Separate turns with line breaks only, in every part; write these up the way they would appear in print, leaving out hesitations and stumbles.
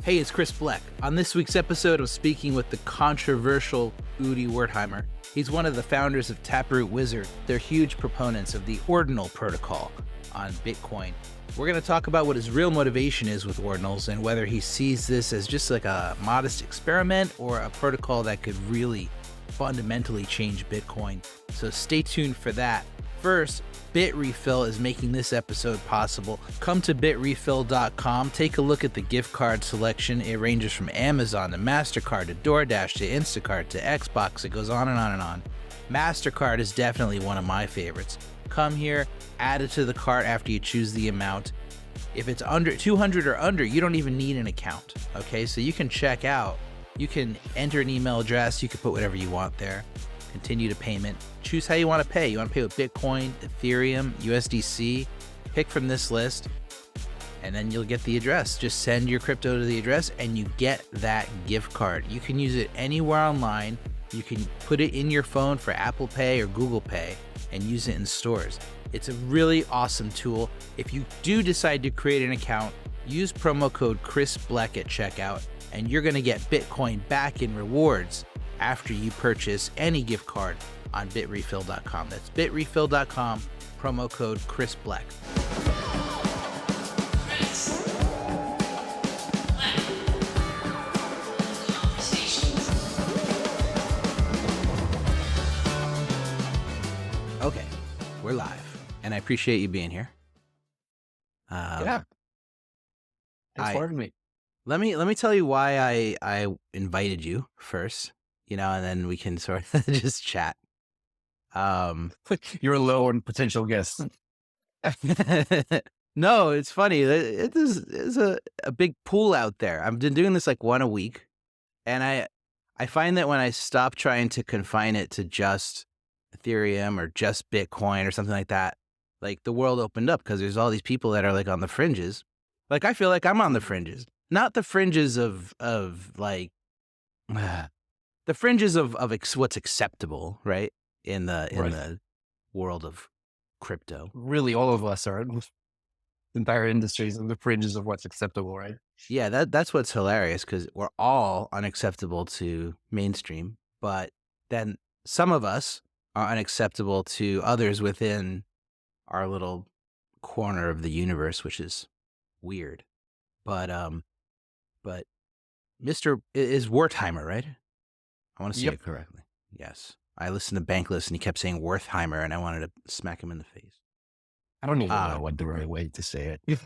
Hey, it's Chris Bleck. On this week's episode, I'm speaking with the controversial Udi Wertheimer. He's one of the founders of Taproot Wizard. They're huge proponents of the Ordinal protocol on Bitcoin. We're going to talk about what his real motivation is with Ordinals and whether he sees this as just like a modest experiment or a protocol that could really fundamentally change Bitcoin. So stay tuned for that. First, BitRefill is making this episode possible. Come to bitrefill.com, take a look at the gift card selection. It ranges from Amazon to MasterCard to DoorDash to Instacart to Xbox. It goes on and on and on. MasterCard is definitely one of my favorites. Come here, add it to the cart after you choose the amount. If it's under 200 or under, you don't even need an account, okay? So you can check out. You can enter an email address. You can put whatever you want there. Continue to payment. Choose how you want to pay. You want to pay with Bitcoin, Ethereum, USDC. Pick from this list, and then you'll get the address. Just send your crypto to the address, and you get that gift card. You can use it anywhere online. You can put it in your phone for Apple Pay or Google Pay and use it in stores. It's a really awesome tool. If you do decide to create an account, use promo code ChrisBleck at checkout, and you're going to get Bitcoin back in rewards after you purchase any gift card on bitrefill.com. That's bitrefill.com, promo code ChrisBleck. Okay, we're live, and I appreciate you being here.
Yeah. Thanks for having me.
Let me tell you why I invited you first, and then we can sort of just chat.
You're a low and potential guest.
No, it's funny. There's a big pool out there. I've been doing this like one a week, and I find that when I stop trying to confine it to just Ethereum or just Bitcoin or something like that, like the world opened up because there's all these people that are like on the fringes. Like I feel like I'm on the fringes, not the fringes of like the fringes of what's acceptable, right? In the world of crypto.
Really, all of us are. The entire industries on the fringes of what's acceptable, right?
Yeah, that's what's hilarious because we're all unacceptable to mainstream, but then some of us are unacceptable to others within our little corner of the universe, which is weird. But Mr. is Wertheimer, right? I want to say
Yep.
it correctly. Yes. I listened to Bankless and he kept saying Wertheimer and I wanted to smack him in the face.
I don't even know what the right way to say it.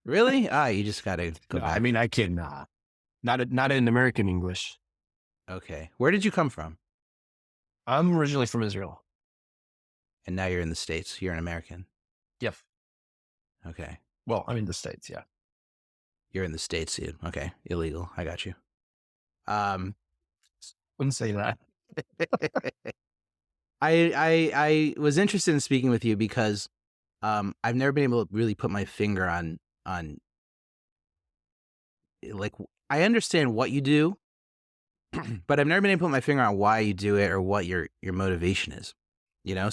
Really? You just got to go back.
I mean, I can not in American English.
Okay. Where did you come from?
I'm originally from Israel.
And now you're in the States. You're an American.
Yep.
Okay.
Well, I'm in the States, yeah.
You're in the States, dude. Okay. Illegal. I got you.
Wouldn't say that.
I was interested in speaking with you because I've never been able to really put my finger on like I understand what you do, but I've never been able to put my finger on why you do it or what your motivation is.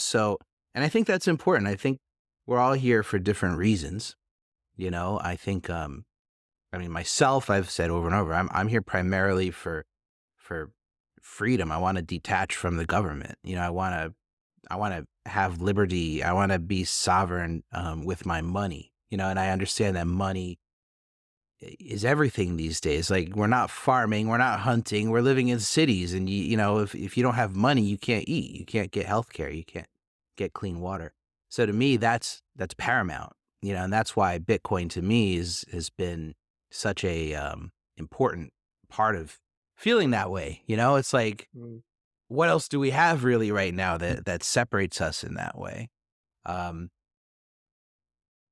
So and I think that's important. I think we're all here for different reasons. I think I mean myself, I've said over and over, I'm here primarily for freedom. I want to detach from the government. I want to have liberty. I want to be sovereign with my money. And I understand that money is everything these days. Like we're not farming, we're not hunting, we're living in cities, and if you don't have money, you can't eat, you can't get healthcare, you can't get clean water. So to me, that's paramount. And that's why Bitcoin to me has been such a important part of feeling that way. It's like, what else do we have really right now that separates us in that way?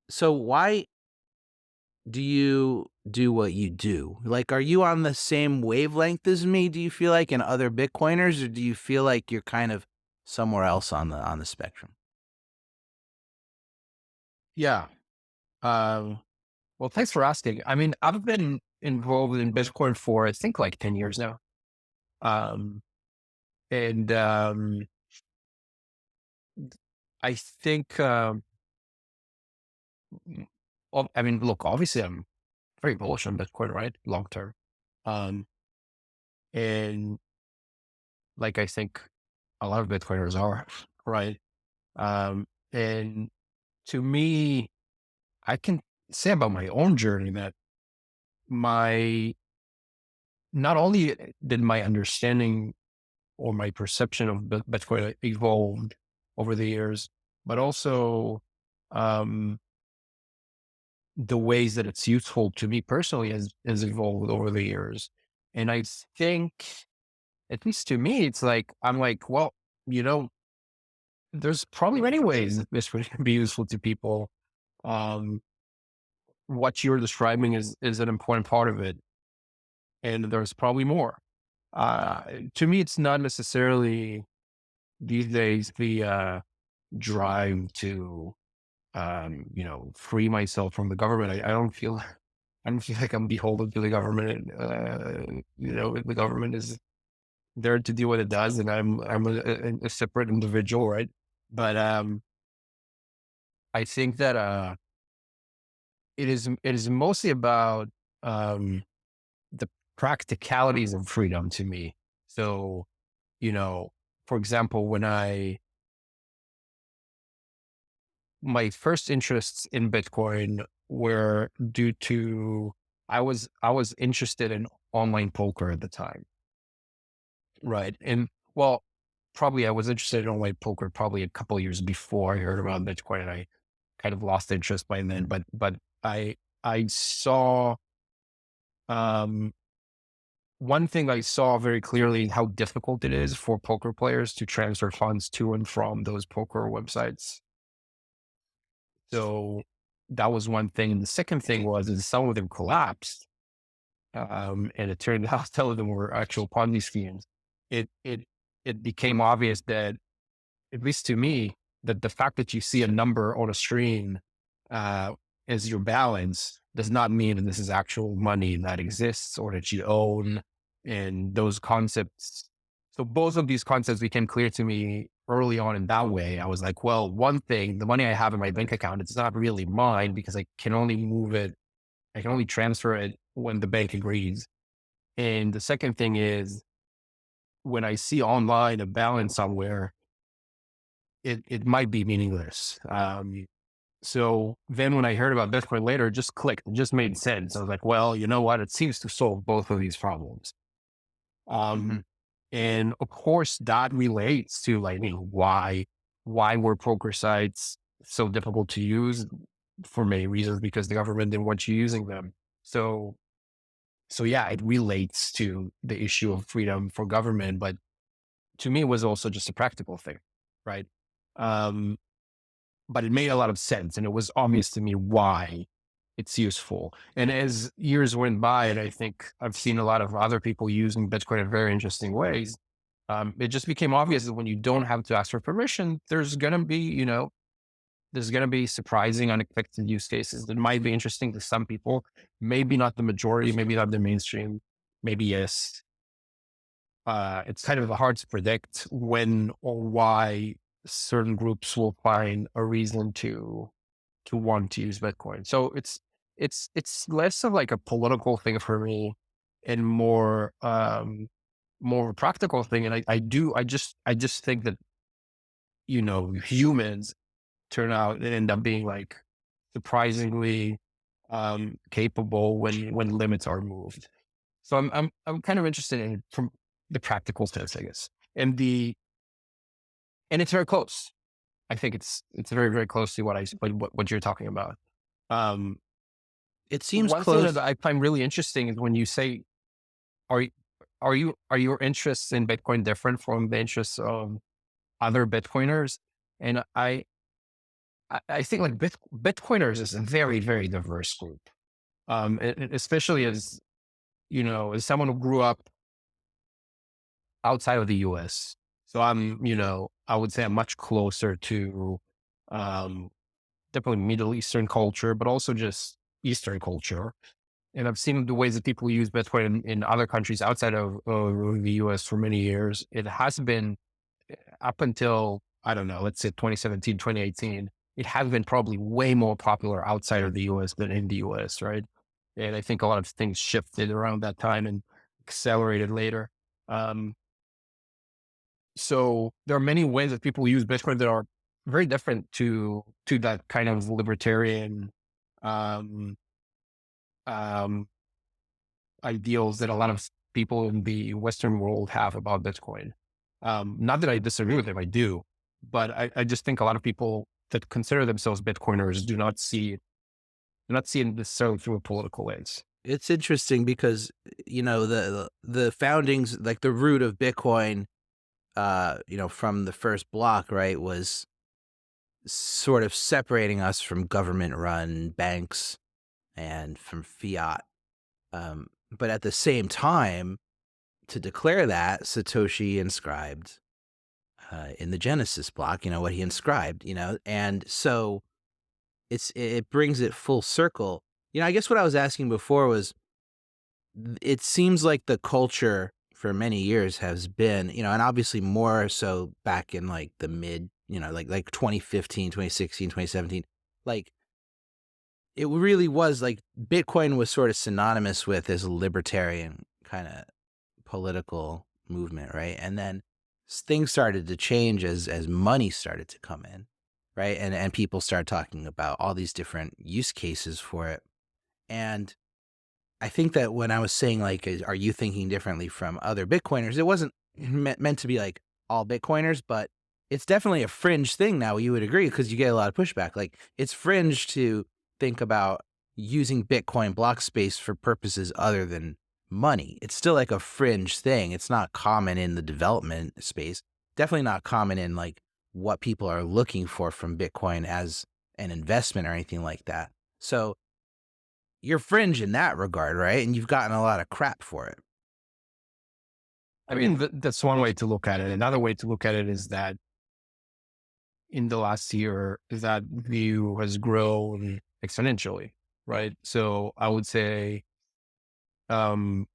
So why do you do what you do? Like, are you on the same wavelength as me, do you feel like, and other Bitcoiners, or do you feel like you're kind of somewhere else on the spectrum?
Yeah. Well, thanks for asking. I mean, I've been involved in Bitcoin for, I think, like 10 years now. And I think, I mean, look, obviously I'm very bullish on Bitcoin, right? Long term. Um, and like I think a lot of Bitcoiners are, right? Um, and to me, I can say about my own journey that my not only did my understanding or my perception of Bitcoin evolved over the years, but also um, the ways that it's useful to me personally has evolved over the years. And I think, at least to me, it's like I'm like, well, you know, there's probably many ways that this would be useful to people. Um, what you're describing is an important part of it, and there's probably more. Uh, to me, it's not necessarily these days the drive to free myself from the government. I don't feel like I'm beholden to the government. The government is there to do what it does, and I'm a separate individual, right? But I think that it is mostly about um, the practicalities of freedom to me. So, you know, for example, my first interests in Bitcoin were due to I was interested in online poker at the time, right? And well, probably I was interested in online poker probably a couple of years before I heard about Bitcoin, and I kind of lost interest by then. But I saw um, one thing I saw very clearly how difficult it is for poker players to transfer funds to and from those poker websites. So that was one thing. And the second thing was is some of them collapsed. And it turned out some of them were actual Ponzi schemes. It it it became obvious that, at least to me, that the fact that you see a number on a screen uh, as your balance does not mean that this is actual money that exists or that you own. And those concepts. So both of these concepts became clear to me early on in that way. I was like, well, one thing, the money I have in my bank account, it's not really mine because I can only move it. I can only transfer it when the bank agrees. And the second thing is when I see online a balance somewhere, it might be meaningless. So then when I heard about Bitcoin later, it just clicked. It just made sense. I was like, well, you know what? It seems to solve both of these problems.
Mhm.
And of course that relates to like, why were poker sites so difficult to use for many reasons, because the government didn't want you using them. So, so yeah, it relates to the issue of freedom for government, but to me, it was also just a practical thing. Right. Um, but it made a lot of sense, and it was obvious to me why it's useful. And as years went by, and I think I've seen a lot of other people using Bitcoin in very interesting ways, it just became obvious that when you don't have to ask for permission, there's going to be surprising, unexpected use cases that might be interesting to some people, maybe not the majority, maybe not the mainstream, maybe yes. It's kind of hard to predict when or why certain groups will find a reason to want to use Bitcoin. So it's less of like a political thing for me and more of a practical thing. And I just think that, humans turn out and end up being like surprisingly capable when limits are moved. So I'm kind of interested in it from the practical sense, I guess. And it's very close. I think it's very, very close to what you're talking about. Um,
It seems
One thing that
close.
I find really interesting is when you say, are y- are your interests in Bitcoin different from the interests of other Bitcoiners? And I think like Bitcoiners is a very, very diverse group. And especially as, as someone who grew up outside of the US. So I would say I'm much closer to um, definitely Middle Eastern culture, but also just Eastern culture. And I've seen the ways that people use Bitcoin in other countries outside of the US for many years. It has been up until, I don't know, let's say 2017, 2018. It has been probably way more popular outside of the US than in the US, right? And I think a lot of things shifted around that time and accelerated later. Um, so there are many ways that people use Bitcoin that are very different to that kind of libertarian um, um, ideals that a lot of people in the Western world have about Bitcoin. Not that I disagree with them, I do, but I just think a lot of people that consider themselves Bitcoiners do not see it necessarily through a political lens.
It's interesting because, the foundings, like the root of Bitcoin, from the first block, right, was sort of separating us from government-run banks and from fiat. But at the same time, to declare that, Satoshi inscribed in the Genesis block, what he inscribed, and so it brings it full circle. I guess what I was asking before was, it seems like the culture for many years has been, and obviously more so back in like the mid, like 2015, 2016, 2017, like it really was like Bitcoin was sort of synonymous with this libertarian kind of political movement, right? And then things started to change as money started to come in, right? And people started talking about all these different use cases for it. And I think that when I was saying like, are you thinking differently from other Bitcoiners? It wasn't meant to be like all Bitcoiners, but it's definitely a fringe thing now. You would agree because you get a lot of pushback. Like it's fringe to think about using Bitcoin block space for purposes other than money. It's still like a fringe thing. It's not common in the development space. Definitely not common in like what people are looking for from Bitcoin as an investment or anything like that. So you're fringe in that regard, right? And you've gotten a lot of crap for it.
I mean, that's one way to look at it. Another way to look at it is that in the last year, that view has grown exponentially, right? So I would say, um,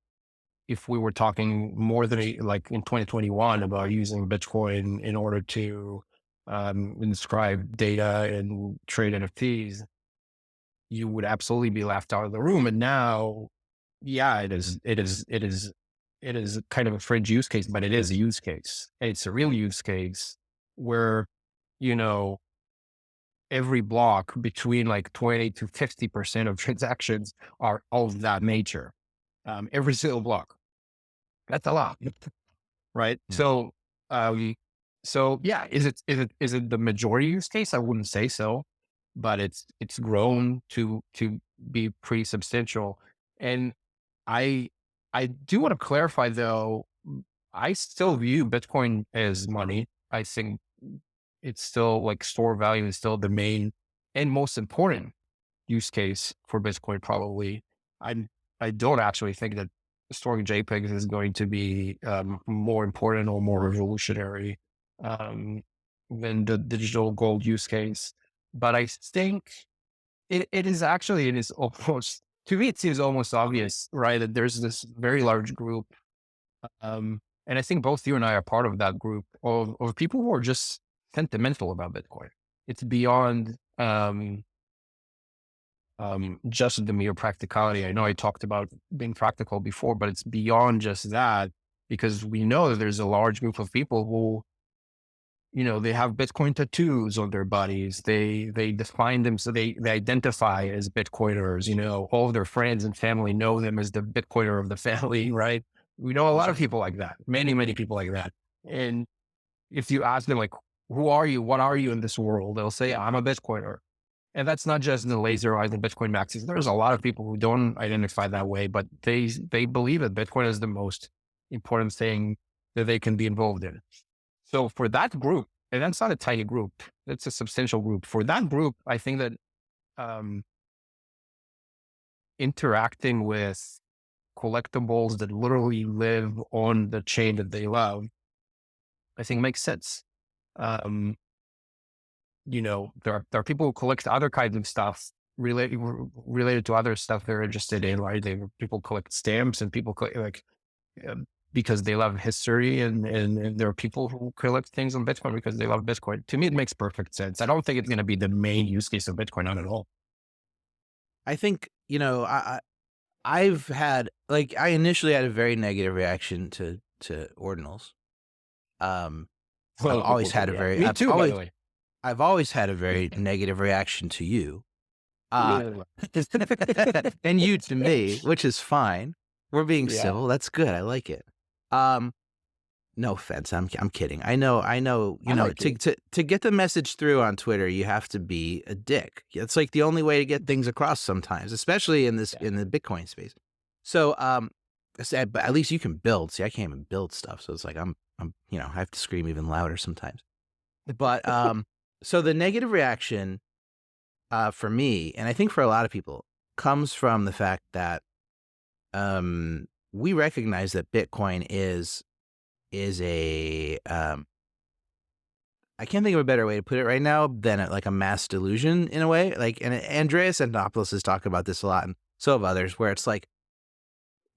if we were talking more than like in 2021 about using Bitcoin in order to inscribe data and trade NFTs, you would absolutely be laughed out of the room. And now, yeah, it is kind of a fringe use case, but it is a use case. It's a real use case where, you know, every block between like 20 to 50% of transactions are of that nature. Every single block. That's a lot. Right.
Yeah.
Um, so yeah, is it the majority use case? I wouldn't say so, but it's grown to be pretty substantial. And I I do want to clarify though, I still view Bitcoin as money. I think it's still like store value is still the main and most important use case for Bitcoin, probably. I I don't actually think that storing JPEGs is going to be more important or more revolutionary um, than the digital gold use case. But I think it is almost, to me, it seems almost obvious, right? That there's this very large group. And I think both you and I are part of that group of people who are just sentimental about Bitcoin. It's beyond just the mere practicality. I know I talked about being practical before, but it's beyond just that because we know that there's a large group of people who, they have Bitcoin tattoos on their bodies. They define them, so they identify as Bitcoiners. All of their friends and family know them as the Bitcoiner of the family, right? We know a lot of people like that, many, many people like that. And if you ask them like, who are you? What are you in this world? They'll say, I'm a Bitcoiner. And that's not just the laser eyes and Bitcoin maxis. There's a lot of people who don't identify that way, but they believe that Bitcoin is the most important thing that they can be involved in. So for that group, and that's not a tiny group, it's a substantial group. For that group, I think that um, interacting with collectibles that literally live on the chain that they love, I think makes sense. Um, there are people who collect other kinds of stuff related to other stuff they're interested in, right? People collect stamps and people collect because they love history, and there are people who collect things on Bitcoin because they love Bitcoin. To me, it makes perfect sense. I don't think it's going to be the main use case of Bitcoin, not at all.
I think, I've had like I initially had a very negative reaction to ordinals. Um, I've always had a
Yeah,
very
me too, by the way.
I've always had a very negative reaction to you. Uh,
Yeah.
and you to me, which is fine. We're being
Yeah,
civil. That's good. I like it. Um, no offense. I'm kidding. I know,
I like it.
to get the message through on Twitter, you have to be a dick. It's like the only way to get things across sometimes, especially
Yeah.
in the Bitcoin space. So, I said, but at least you can build. See, I can't even build stuff. So it's like I have to scream even louder sometimes. But so the negative reaction for me, and I think for a lot of people, comes from the fact that we recognize that Bitcoin is a I can't think of a better way to put it right now than like a mass delusion in a way. Like, and Andreas Antonopoulos has talked about this a lot, and so have others, where it's like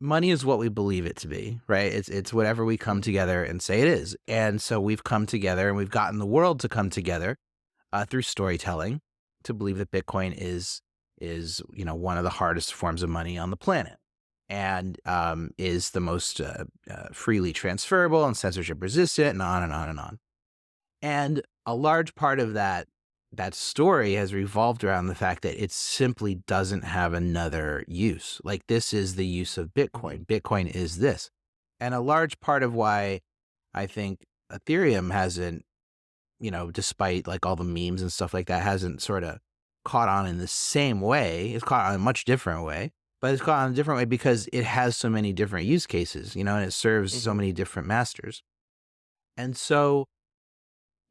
money is what we believe it to be, right? It's whatever we come together and say it is, and so we've come together and we've gotten the world to come together through storytelling to believe that Bitcoin is one of the hardest forms of money on the planet, and is the most freely transferable and censorship resistant, and on and on and on. And a large part of that story has revolved around the fact that it simply doesn't have another use. Like, this is the use of
Mhm.
Bitcoin. Bitcoin is this. And a large part of why I think Ethereum hasn't, despite like all the memes and stuff like that, hasn't sort of caught on in the same way. It's caught on a much different way, but it's caught on a different way because it has so many different use cases, and it serves so
Mhm.
many different masters. And so,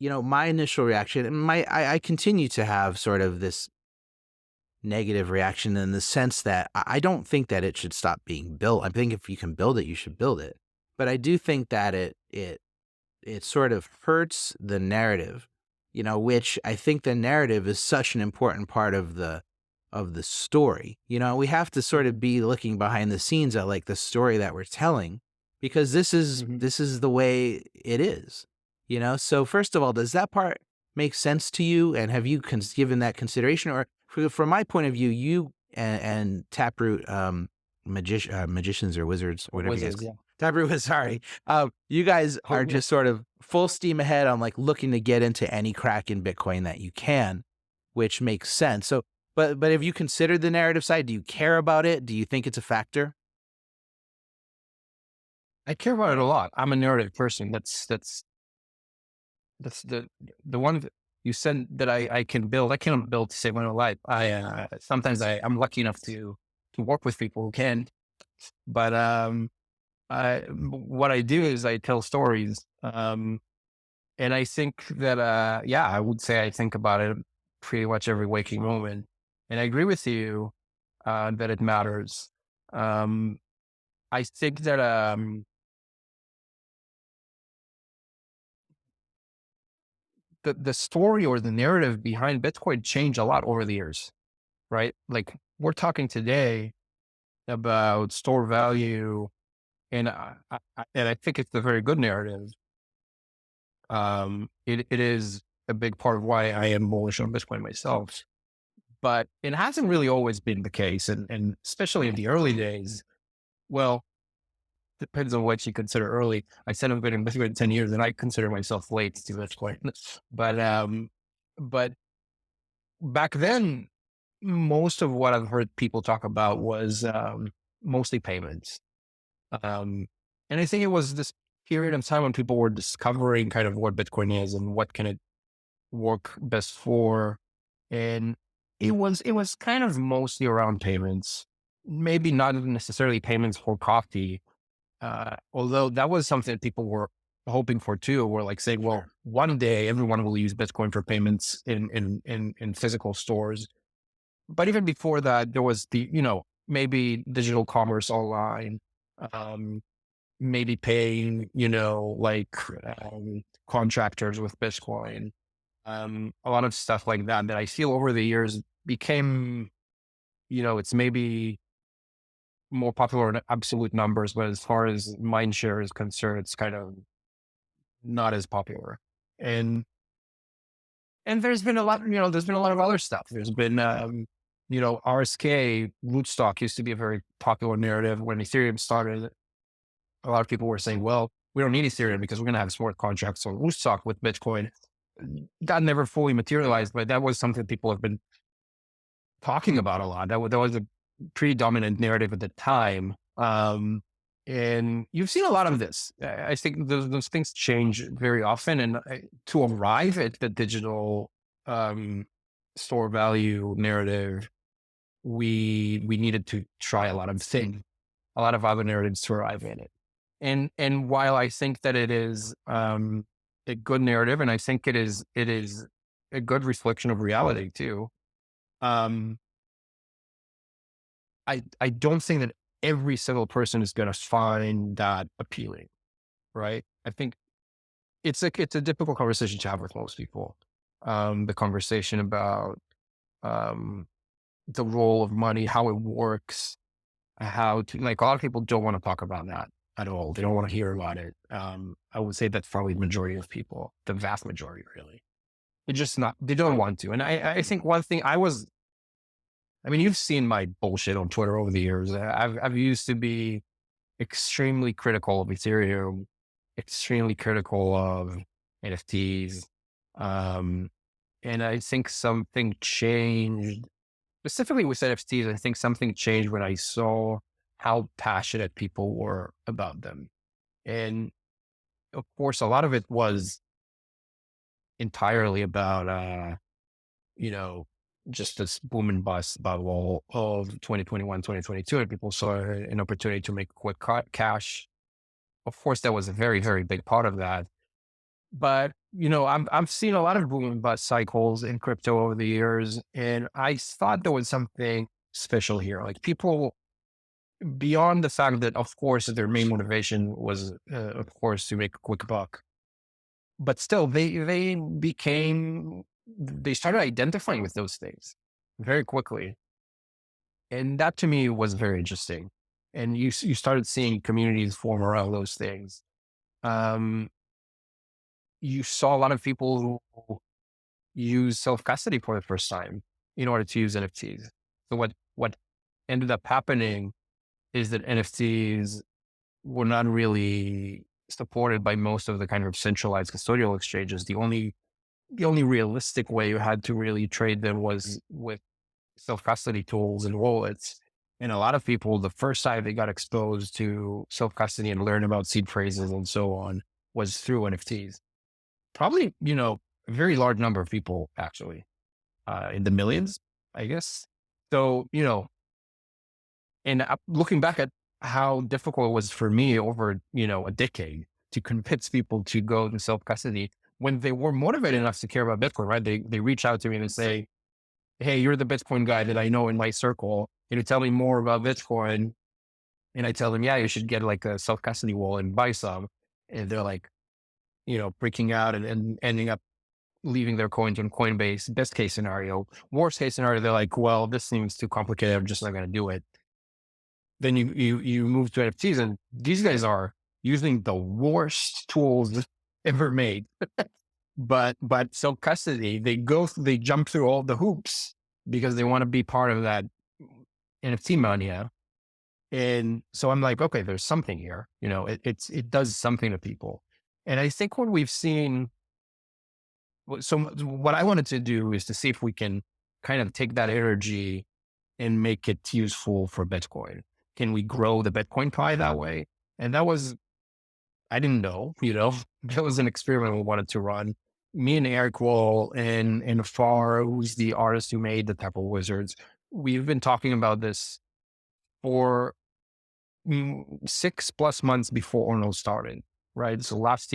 my initial reaction, and I continue to have sort of this negative reaction in the sense that I don't think that it should stop being built. I think if you can build it, you should build it. But I do think that it sort of hurts the narrative, which I think the narrative is such an important part of the story. We have to sort of
Mhm.
be looking behind the scenes at like the story that we're telling, because
Mhm.
this is the way it is. So first of all, does that part make sense to you, and have you given that consideration? Or from my point of view, you and Taproot magicians or wizards, whatever you guys
Wizards, yeah.
Taproot was sorry. You guys are
Oh,
just sort of full steam ahead on like looking to get into any crack in Bitcoin that you can, which makes sense. So, but have you considered the narrative side? Do you care about it? Do you think it's a factor?
I care about it a lot. I'm a narrative person. That's the one that you said that I can build. I cannot build to save my own life. Sometimes I'm lucky enough to work with people who can, but what I do is I tell stories. And I think that yeah, I would say I think about it pretty much every waking moment. And I agree with you that it matters. Um, I think that the story or the narrative behind Bitcoin changed a lot over the years, right? Like we're talking today about store value, and I think it's a very good narrative. It is a big part of why I am bullish on Bitcoin myself, but it hasn't really always been the case, and especially in the early days. Well, depends on what you consider early. I said I've been in Bitcoin 10 years, and I consider myself late to Bitcoin, but but back then, most of what I've heard people talk about was mostly payments. Um, and I think it was this period of time when people were discovering kind of what Bitcoin is and what can it work best for. And it was kind of mostly around payments, maybe not necessarily payments for coffee. Although that was something that people were hoping for too. Were like saying, well, one day everyone will use Bitcoin for payments in physical stores. But even before that, there was maybe digital commerce online, um, maybe paying, like contractors with Bitcoin, a lot of stuff like that, that I feel over the years became, it's maybe more popular in absolute numbers, but as far as mind share is concerned, it's kind of not as popular. And there's been a lot, there's been a lot of other stuff. There's been RSK rootstock used to be a very popular narrative when Ethereum started. A lot of people were saying, well, we don't need Ethereum because we're going to have smart contracts on rootstock with Bitcoin. That never fully materialized, but that was something people have been talking about a lot. That was a pretty dominant narrative at the time. And you've seen a lot of this. I think those things change very often. And to arrive at the digital store value narrative, we needed to try a lot of things, a lot of other narratives to arrive at it. And while I think that it is a good narrative, and I think it is a good reflection of reality too. Um, I don't think that every single person is going to find that appealing, right? I think it's a difficult conversation to have with most people. The conversation about um, the role of money, how it works, how to like a lot of people don't want to talk about that at all. They don't want to hear about it. I would say that's probably the majority of people, the vast majority, really. They don't want to. And I think one thing I mean, you've seen my bullshit on Twitter over the years. I've used to be extremely critical of Ethereum, extremely critical of NFTs. Um, and I think something changed specifically with NFTs. I think something changed when I saw how passionate people were about them. And of course, a lot of it was entirely about, you know, just this boom and bust bubble of 2021, 2022, and people saw an opportunity to make quick cash. Of course, that was a very, very big part of that. But I've seen a lot of boom and bust cycles in crypto over the years, and I thought there was something special here. Like people, beyond the fact that, of course, their main motivation was, of course, to make a quick buck, but still, they started identifying with those things very quickly, and that to me was very interesting. And you started seeing communities form around those things. Um, you saw a lot of people who use self custody for the first time in order to use NFTs. So what ended up happening is that NFTs were not really supported by most of the kind of centralized custodial exchanges. The only realistic way you had to really trade them was with self custody tools and wallets. And a lot of people, the first time they got exposed to self custody and learn about seed phrases and so on was through NFTs. Probably, a very large number of people actually, in the millions, I guess. So, and looking back at how difficult it was for me over, a decade to convince people to go to self custody when they were motivated enough to care about Bitcoin, right? They reach out to me and say, hey, you're the Bitcoin guy that I know in my circle. Can you tell me more about Bitcoin? And I tell them, yeah, you should get like a self custody wallet and buy some. And they're like, freaking out and ending up leaving their coins on Coinbase. Best case scenario. Worst case scenario, they're like, well, this seems too complicated. I'm just not going to do it. Then you move to NFTs, and these guys are using the worst tools ever made. But self custody, they jump through all the hoops because they want to be part of that NFT mania. And so I'm like, okay, there's something here. It does something to people. And I think what we've seen. So what I wanted to do is to see if we can kind of take that energy and make it useful for Bitcoin. Can we grow the Bitcoin pie that way? And I didn't know, that was an experiment we wanted to run. Me and Eric Wall and Far, who's the artist who made the Temple Wizards, we've been talking about this for 6+ months before Ordinals started, right? So last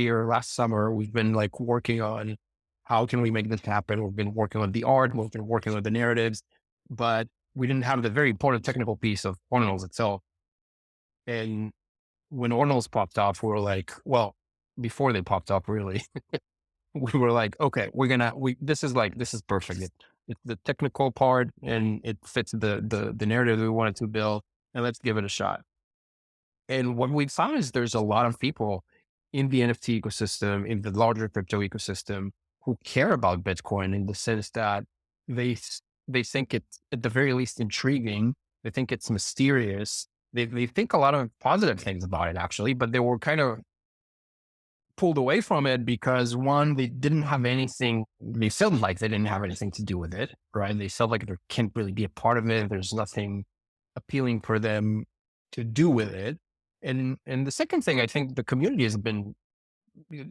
summer, we've been like working on how can we make this happen? We've been working on the art, we've been working on the narratives, but we didn't have the very important technical piece of Ordinals itself. And when Ordinals popped off, we were like, well, before they popped up, really, we were like, okay, this is perfect. It's the technical part and it fits the narrative that we wanted to build, and let's give it a shot. And what we found is there's a lot of people in the NFT ecosystem, in the larger crypto ecosystem, who care about Bitcoin in the sense that they They think it's at the very least intriguing. They think it's mysterious. They think a lot of positive things about it actually, but they were kind of pulled away from it because one, they didn't have anything, they felt like they didn't have anything to do with it, right? They felt like they can't really be a part of it. There's nothing appealing for them to do with it. And the second thing, I think the community has been,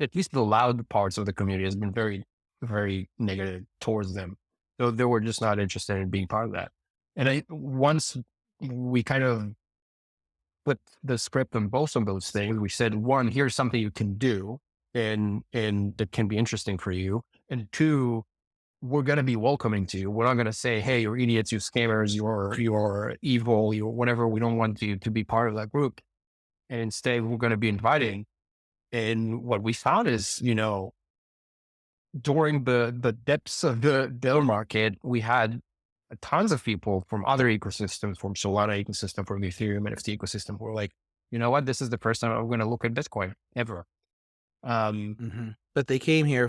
at least the loud parts of the community has been very, very negative towards them. So they were just not interested in being part of that. And once we kind of flipped the script on both of those things, we said, one, here's something you can do and that can be interesting for you. And two, we're going to be welcoming to you. We're not going to say, hey, you're idiots, you scammers, you're evil, you're whatever. We don't want you to be part of that group. And instead, we're going to be inviting. And what we found is, during the depths of the bear market, we had tons of people from other ecosystems, from Solana ecosystem, from the Ethereum NFT ecosystem, who were like, you know what, this is the first time I'm going to look at Bitcoin ever.
But they came here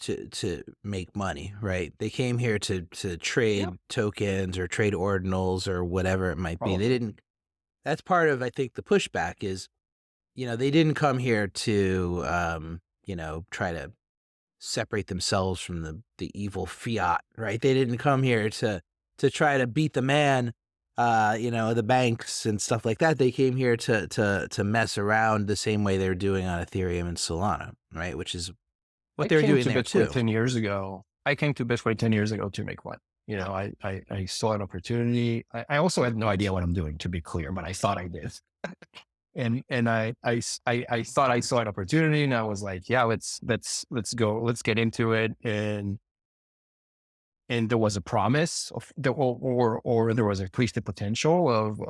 to make money, right? They came here to trade tokens or trade ordinals or whatever it might be. They didn't. That's part of, I think, the pushback is, they didn't come here to try to separate themselves from the evil fiat, right? They didn't come here to try to beat the man, the banks and stuff like that. They came here to mess around the same way they're doing on Ethereum and Solana, right? Which is what they were doing there too.
10 years ago. I came to Bitcoin 10 years ago to make money. I saw an opportunity. I also had no idea what I'm doing, to be clear, but I thought I did. And I thought I saw an opportunity, and I was like, yeah, let's go, let's get into it. And there was a promise of the, or there was at least the potential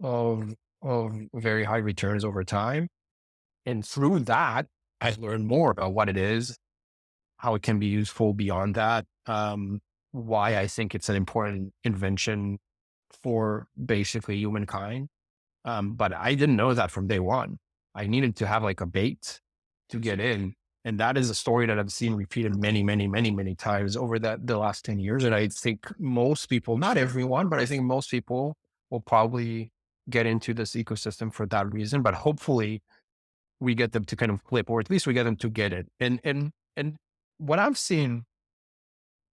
of very high returns over time. And through that, I learned more about what it is, how it can be useful beyond that, why I think it's an important invention for basically humankind. But I didn't know that from day one. I needed to have like a bait to get in. And that is a story that I've seen repeated many, many, many, many times over the last 10 years. And I think most people, not everyone, but I think most people will probably get into this ecosystem for that reason. But hopefully we get them to kind of flip, or at least we get them to get it. And what I've seen,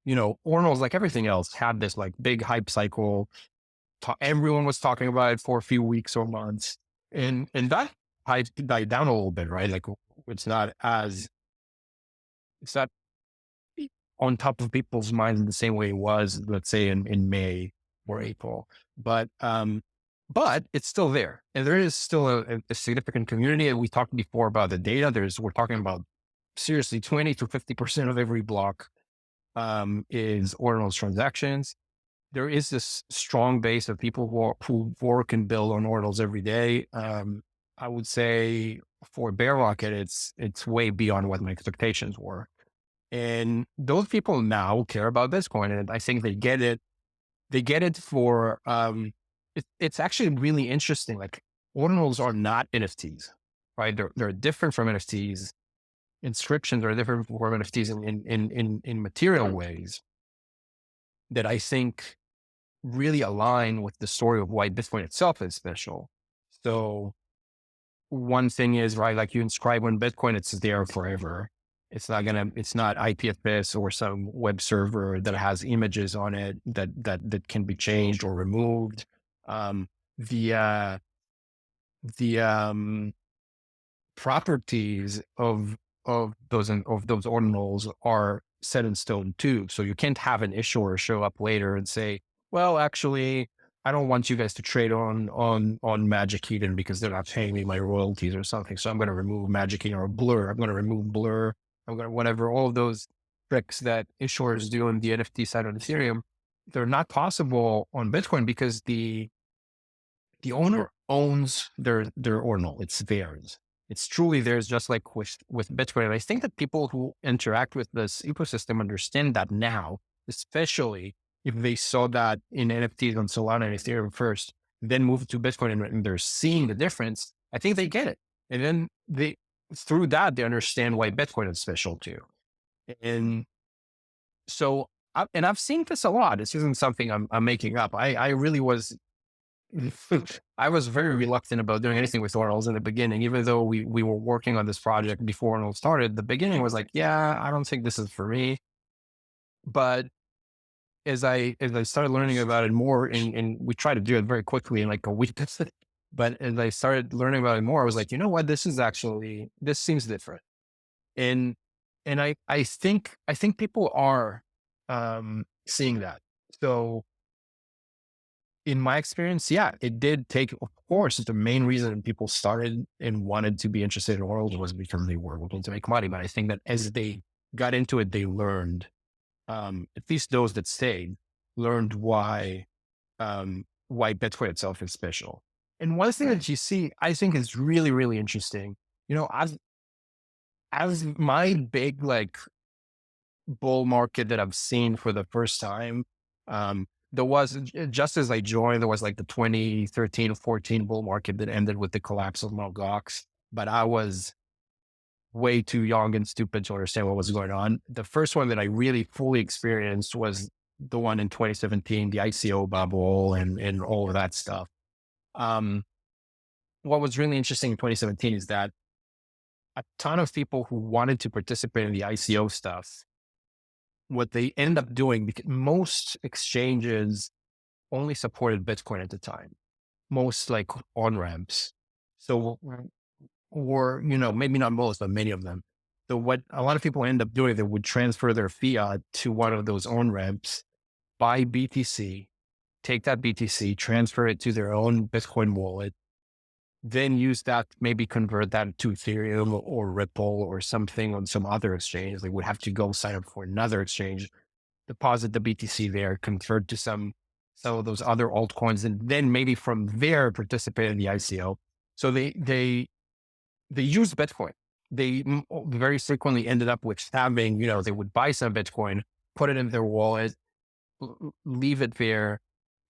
Ordinals, like everything else, had this like big hype cycle. Everyone was talking about it for a few weeks or months, and that hype died down a little bit, right? Like it's not on top of people's minds in the same way it was, let's say in May or April, but it's still there, and there is still a significant community. And we talked before about the data. We're talking about seriously 20 to 50% of every block is Ordinals transactions. There is this strong base of people who work and build on Ordinals every day. I would say for bear market, it's way beyond what my expectations were. And those people now care about Bitcoin, and I think they get it. They get it for, it's actually really interesting. Like Ordinals are not NFTs, right? They're different from NFTs. Inscriptions are different from NFTs in material ways that I think really align with the story of why Bitcoin itself is special. So one thing is, right, like you inscribe on Bitcoin, it's there forever. It's not IPFS or some web server that has images on it that can be changed or removed. The properties of those ordinals are set in stone too. So you can't have an issuer show up later and say, well, actually, I don't want you guys to trade on Magic Eden because they're not paying me my royalties or something. So I'm going to remove Magic Eden or Blur. I'm going to remove Blur. I'm going to whatever, all of those tricks that issuers do on the NFT side on Ethereum, they're not possible on Bitcoin because the owner owns their ordinal. It's theirs. It's truly theirs, just like with Bitcoin. And I think that people who interact with this ecosystem understand that now, especially if they saw that in NFTs on Solana and Ethereum first, then move to Bitcoin and they're seeing the difference. I think they get it. And then through that, they understand why Bitcoin is special too. And so And I've seen this a lot. This isn't something I'm making up. I really was, I was very reluctant about doing anything with Ordinals in the beginning, even though we were working on this project before Ordinals started. The beginning was like, yeah, I don't think this is for me. But as I started learning about it more, and we tried to do it very quickly in like a week. But as I started learning about it more, I was like, you know what, this seems different. And I think people are seeing that. So in my experience, yeah, it did take, of course, the main reason people started and wanted to be interested in oils was because they were looking to make money. But I think that as they got into it, they learned, at least those that stayed, learned why Bitcoin itself is special. And one thing that you see, I think is really, really interesting, as my big like bull market that I've seen for the first time, there was, just as I joined, there was like the 2013 14 bull market that ended with the collapse of Mt. Gox. But I was way too young and stupid to understand what was going on. The first one that I really fully experienced was the one in 2017, the ICO bubble and all of that stuff. Um, what was really interesting in 2017 is that a ton of people who wanted to participate in the ICO stuff, what they end up doing, because most exchanges only supported Bitcoin at the time, most like on ramps. So, or, maybe not most, but many of them. So what a lot of people end up doing, they would transfer their fiat to one of those on ramps, buy BTC, take that BTC, transfer it to their own Bitcoin wallet, then use that, maybe convert that to Ethereum or Ripple or something on some other exchange. They would have to go sign up for another exchange, deposit the BTC there, convert to some of those other altcoins, and then maybe from there participate in the ICO. So they use Bitcoin. They very frequently ended up with having, they would buy some Bitcoin, put it in their wallet, leave it there,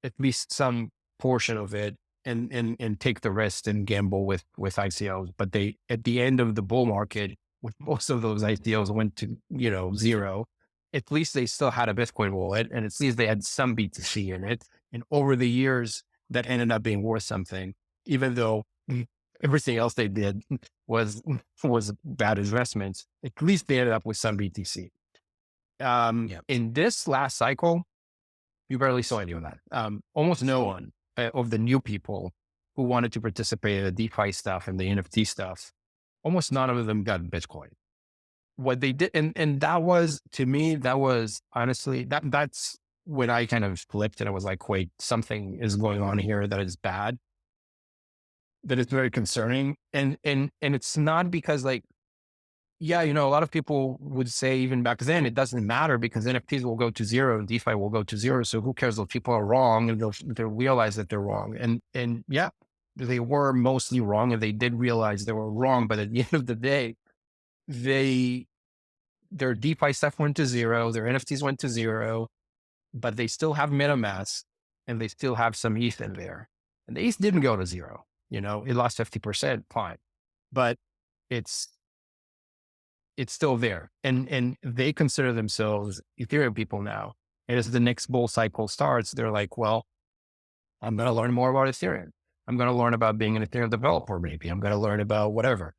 at least some portion of it, and take the rest and gamble with ICOs. But they, at the end of the bull market, when most of those ICOs went to, zero, at least they still had a Bitcoin wallet, and at least they had some BTC in it. And over the years, that ended up being worth something, even though everything else they did was bad investments. At least they ended up with some BTC.
Yep.
In this last cycle, you barely saw any of that. Almost no one of the new people who wanted to participate in the DeFi stuff and the NFT stuff, almost none of them got Bitcoin. What they did, and that was, to me, that was honestly, that's when I kind of flipped and I was like, wait, something is going on here that is bad, that is very concerning. And it's not because, like, yeah, a lot of people would say even back then, it doesn't matter because NFTs will go to zero and DeFi will go to zero. So who cares if people are wrong, and they'll realize that they're wrong. And yeah, they were mostly wrong, and they did realize they were wrong. But at the end of the day, their DeFi stuff went to zero, their NFTs went to zero, but they still have MetaMask and they still have some ETH in there. And the ETH didn't go to zero. It lost 50%, fine. But it's still there. And they consider themselves Ethereum people now. And as the next bull cycle starts, they're like, well, I'm going to learn more about Ethereum. I'm going to learn about being an Ethereum developer, maybe. I'm going to learn about whatever.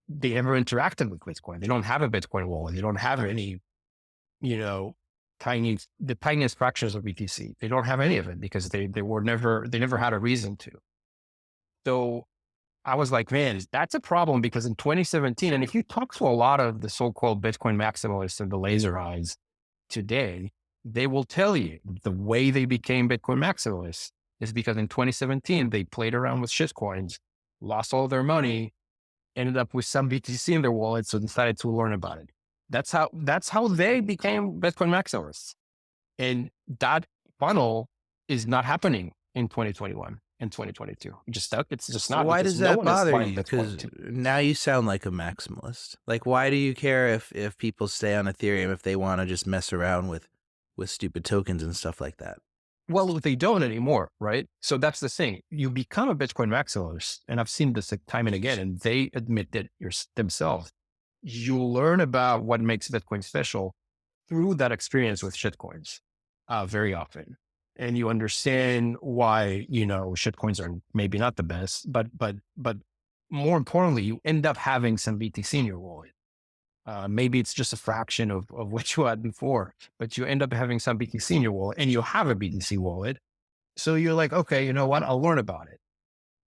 They never interacted with Bitcoin. They don't have a Bitcoin wallet. They don't have any, the tiniest fractions of BTC. They don't have any of it because they never had a reason to. So I was like, man, that's a problem, because in 2017, and if you talk to a lot of the so-called Bitcoin maximalists and the laser eyes today, they will tell you the way they became Bitcoin maximalists is because in 2017, they played around with shitcoins, lost all their money, ended up with some BTC in their wallet, so decided to learn about it. That's how they became Bitcoin maximalists. And that funnel is not happening in 2021 and 2022. It's just
So
not,
why
because
does
no
that
one is
bother
buying
you?
Bitcoin.
Because now you sound like a maximalist. Like, why do you care if people stay on Ethereum if they want to just mess around with stupid tokens and stuff like that?
Well, they don't anymore, right? So that's the thing. You become a Bitcoin maximalist, and I've seen this time and again, and they admit that themselves. You learn about what makes Bitcoin special, through that experience with shitcoins very often. And you understand why, shitcoins are maybe not the best, but more importantly, you end up having some BTC in your wallet. Maybe it's just a fraction of what you had before, but you end up having some BTC in your wallet and you have a BTC wallet. So you're like, okay, you know what? I'll learn about it.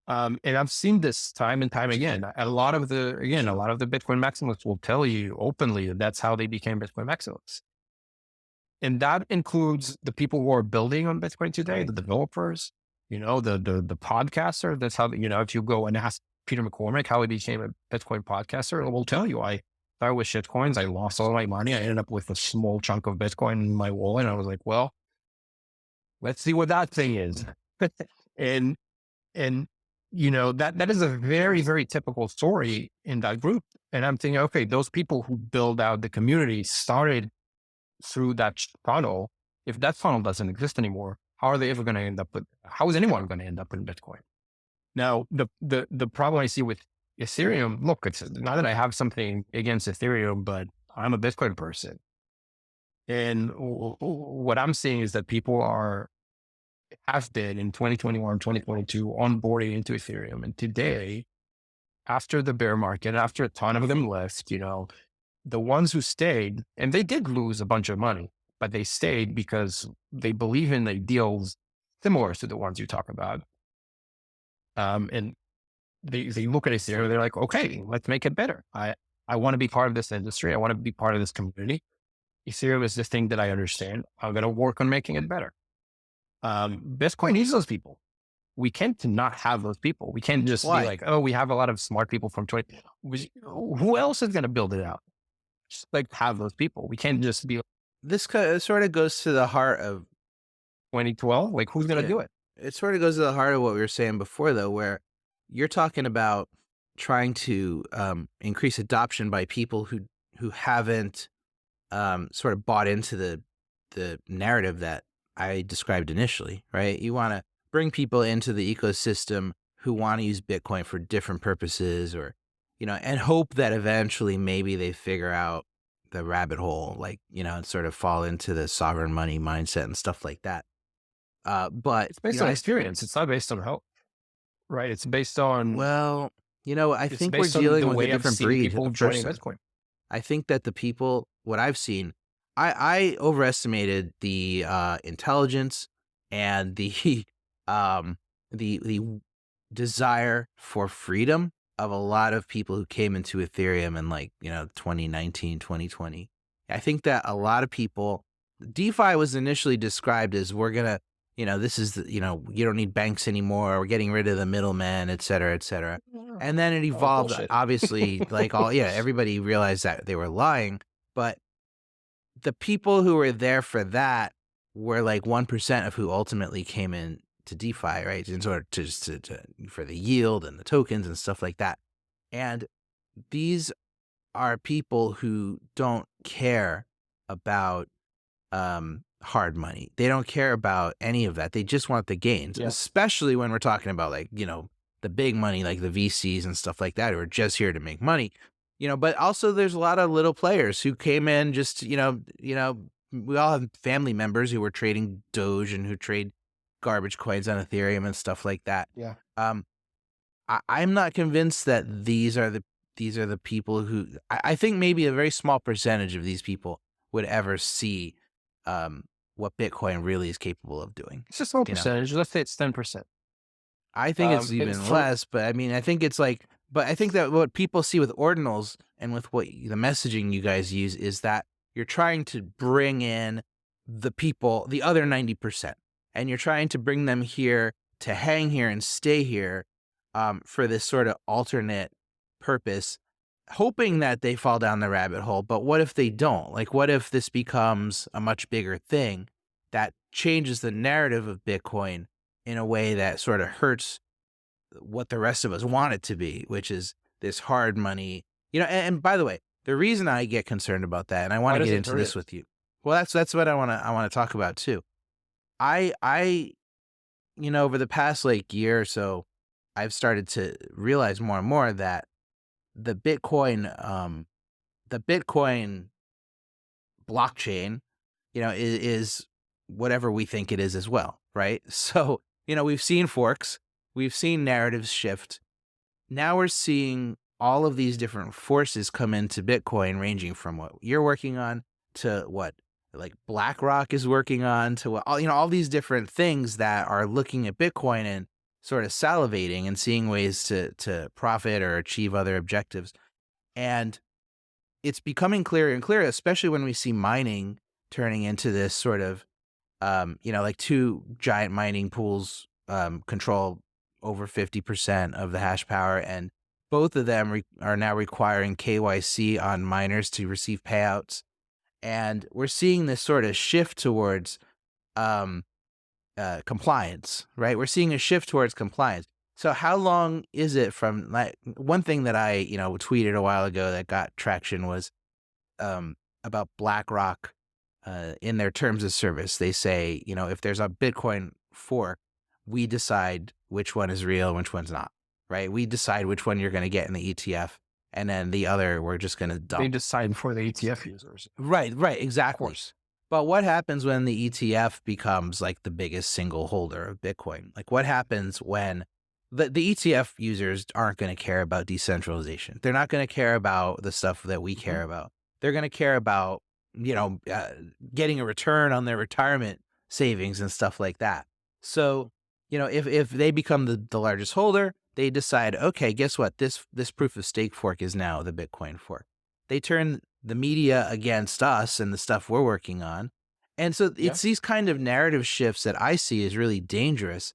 And I've seen this time and time again. A lot of the Bitcoin maximalists will tell you openly that that's how they became Bitcoin maximalists. And that includes the people who are building on Bitcoin today, the developers, the podcaster. That's how, if you go and ask Peter McCormick how he became a Bitcoin podcaster, it will tell you, I started with shitcoins. I lost all my money. I ended up with a small chunk of Bitcoin in my wallet. And I was like, well, let's see what that thing is. and, and, that is a very, very typical story in that group. And I'm thinking, okay, those people who build out the community started through that funnel. If that funnel doesn't exist anymore, how is anyone going to end up in Bitcoin? Now, the problem I see with Ethereum, look, it's not that I have something against Ethereum, but I'm a Bitcoin person. And what I'm seeing is that people have been in 2021, 2022 onboarding into Ethereum. And today, after the bear market, after a ton of them left, the ones who stayed, and they did lose a bunch of money, but they stayed because they believe in ideals similar to the ones you talk about. And they look at Ethereum and they're like, okay, let's make it better. I want to be part of this industry. I want to be part of this community. Ethereum is the thing that I understand. I'm going to work on making it better. Bitcoin needs those people. We can't not have those people. We can't just be like, oh, we have a lot of smart people from 20. Who else is going to build it out? Just like have those people. We can't just be.
This sort of goes to the heart of
2012. Like, who's going to do it?
It sort of goes to the heart of what we were saying before, though, where you're talking about trying to increase adoption by people who haven't sort of bought into the narrative that I described initially, right? You want to bring people into the ecosystem who want to use Bitcoin for different purposes, or and hope that eventually maybe they figure out the rabbit hole, like, and sort of fall into the sovereign money mindset and stuff like that. But
it's based on experience. It's not based on hope, right? It's based on,
well, I think we're dealing with a different breed of person.
Bitcoin.
I think that the people, what I've seen, I overestimated the intelligence and the the desire for freedom of a lot of people who came into Ethereum in 2019, 2020. I think that a lot of people, DeFi was initially described as, we're going to, this is, you don't need banks anymore. We're getting rid of the middlemen, et cetera, et cetera. And then it evolved, obviously, everybody realized that they were lying, but the people who were there for that were 1% of who ultimately came in to DeFi, right? In order to for the yield and the tokens and stuff like that. And these are people who don't care about hard money. They don't care about any of that. They just want the gains, especially when we're talking about the big money, like the VCs and stuff like that, who are just here to make money. But also there's a lot of little players who came in just, we all have family members who were trading Doge and who trade garbage coins on Ethereum and stuff like that.
Yeah.
I'm not convinced that these are the people who, I think maybe a very small percentage of these people would ever see what Bitcoin really is capable of doing.
It's a small percentage. Let's say it's 10%.
I think it's even less, but I mean, I think it's but I think that what people see with Ordinals and with what the messaging you guys use is that you're trying to bring in the people, the other 90%, and you're trying to bring them here to hang here and stay here for this sort of alternate purpose, hoping that they fall down the rabbit hole. But what if they don't? What if this becomes a much bigger thing that changes the narrative of Bitcoin in a way that sort of hurts what the rest of us want it to be, which is this hard money, and by the way, the reason I get concerned about that, and I want to get into this with you. Well, that's what I want to talk about too. I over the past year or so, I've started to realize more and more that the Bitcoin blockchain, is whatever we think it is as well, right? So, we've seen forks, we've seen narratives shift. Now we're seeing all of these different forces come into Bitcoin, ranging from what you're working on to what like BlackRock is working on to what all these different things that are looking at Bitcoin and sort of salivating and seeing ways to profit or achieve other objectives. And it's becoming clearer and clearer, especially when we see mining turning into this sort of like two giant mining pools control over 50% of the hash power, and both of them are now requiring KYC on miners to receive payouts. And we're seeing this sort of shift towards um, compliance, right? We're seeing a shift towards compliance. So how long is it from like one thing that I tweeted a while ago that got traction was about BlackRock in their terms of service. They say, if there's a Bitcoin fork, we decide which one is real and which one's not, right? We decide which one you're going to get in the ETF, and then the other we're just going to dump.
They decide for the ETF users.
Right, exactly.
Of course.
But what happens when the ETF becomes like the biggest single holder of Bitcoin? Like what happens when the ETF users aren't going to care about decentralization? They're not going to care about the stuff that we care about. They're going to care about, getting a return on their retirement savings and stuff like that. So, if they become the largest holder, they decide, okay, guess what? This proof of stake fork is now the Bitcoin fork. They turn the media against us and the stuff we're working on. And so it's these kind of narrative shifts that I see as really dangerous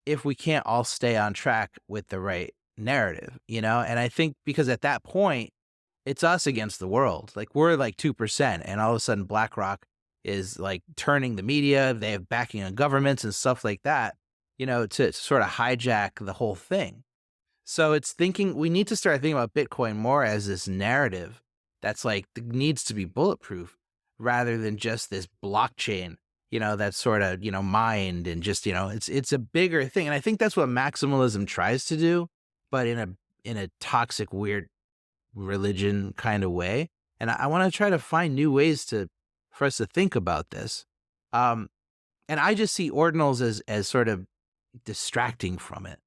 if we can't all stay on track with the right narrative, And I think because at that point, it's us against the world. Like we're like 2%, and all of a sudden BlackRock is like turning the media. They have backing on governments and stuff like that, to sort of hijack the whole thing. So we need to start thinking about Bitcoin more as this narrative that's like needs to be bulletproof rather than just this blockchain, that's sort of, mined and just, it's a bigger thing. And I think that's what maximalism tries to do, but in a toxic, weird religion kind of way. And I want to try to find new ways for us to think about this. And I just see ordinals as sort of distracting from it,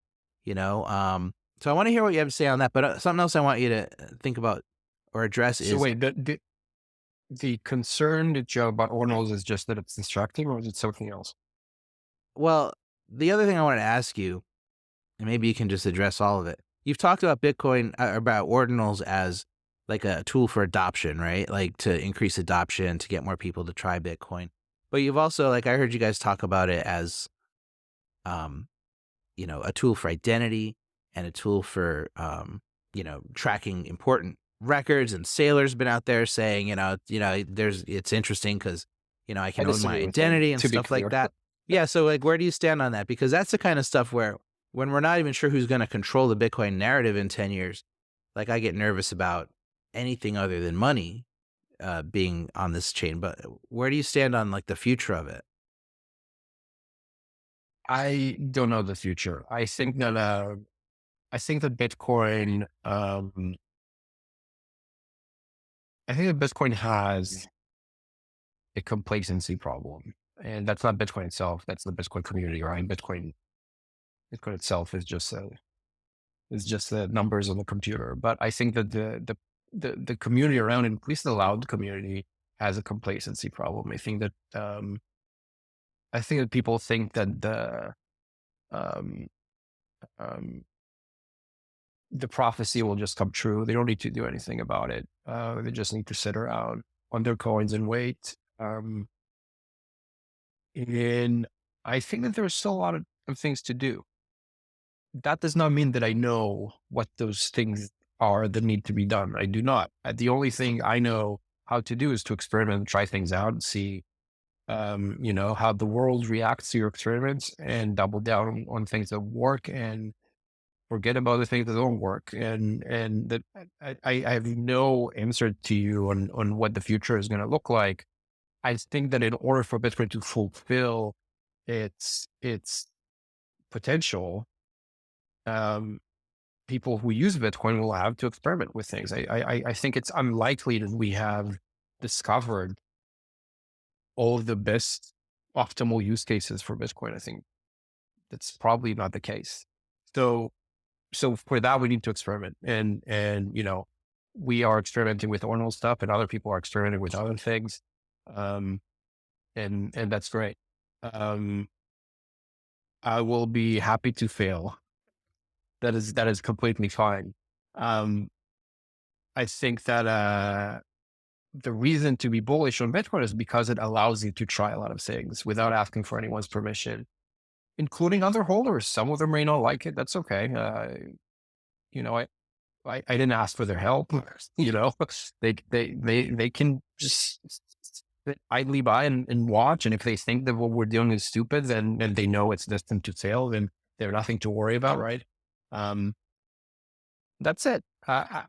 so I want to hear what you have to say on that, but something else I want you to think about or address is...
So wait, the concern that you have about ordinals is just that it's distracting, or is it something else?
Well, the other thing I wanted to ask you, and maybe you can just address all of it. You've talked about Bitcoin, about ordinals as like a tool for adoption, right? Like to increase adoption, to get more people to try Bitcoin. But you've also, like I heard you guys talk about it as, a tool for identity and a tool for, tracking important records. And Sailor's been out there saying, it's interesting because, I can own my identity and stuff like that. Yeah. So like, where do you stand on that? Because that's the kind of stuff where when we're not even sure who's going to control the Bitcoin narrative in 10 years, like I get nervous about anything other than money being on this chain. But where do you stand on like the future of it?
I don't know the future. I think that Bitcoin, has a complacency problem, and that's not Bitcoin itself. That's the Bitcoin community, right? Bitcoin itself is just the numbers on the computer. But I think that the community around it, at least the loud community, has a complacency problem. I think that people think that um, the prophecy will just come true. They don't need to do anything about it. They just need to sit around on their coins and wait. And I think that there's still a lot of things to do. That does not mean that I know what those things are that need to be done. I do not. The only thing I know how to do is to experiment and try things out and see, how the world reacts to your experiments, and double down on things that work and forget about the things that don't work. And that I have no answer to you on what the future is going to look like. I think that in order for Bitcoin to fulfill its potential, people who use Bitcoin will have to experiment with things. I think it's unlikely that we have discovered all of the best optimal use cases for Bitcoin. I think that's probably not the case. So, so for that, we need to experiment and, we are experimenting with Ordinal stuff and other people are experimenting with other things. Um, and that's great. Um, I will be happy to fail. That is completely fine. Um, I think that, the reason to be bullish on Bitcoin is because it allows you to try a lot of things without asking for anyone's permission, including other holders. Some of them may not like it. That's okay. You know, I didn't ask for their help. You know, they can just sit idly by and watch. And if they think that what we're doing is stupid, then and they know it's destined to fail, then they're nothing to worry about, right? Um, that's it. I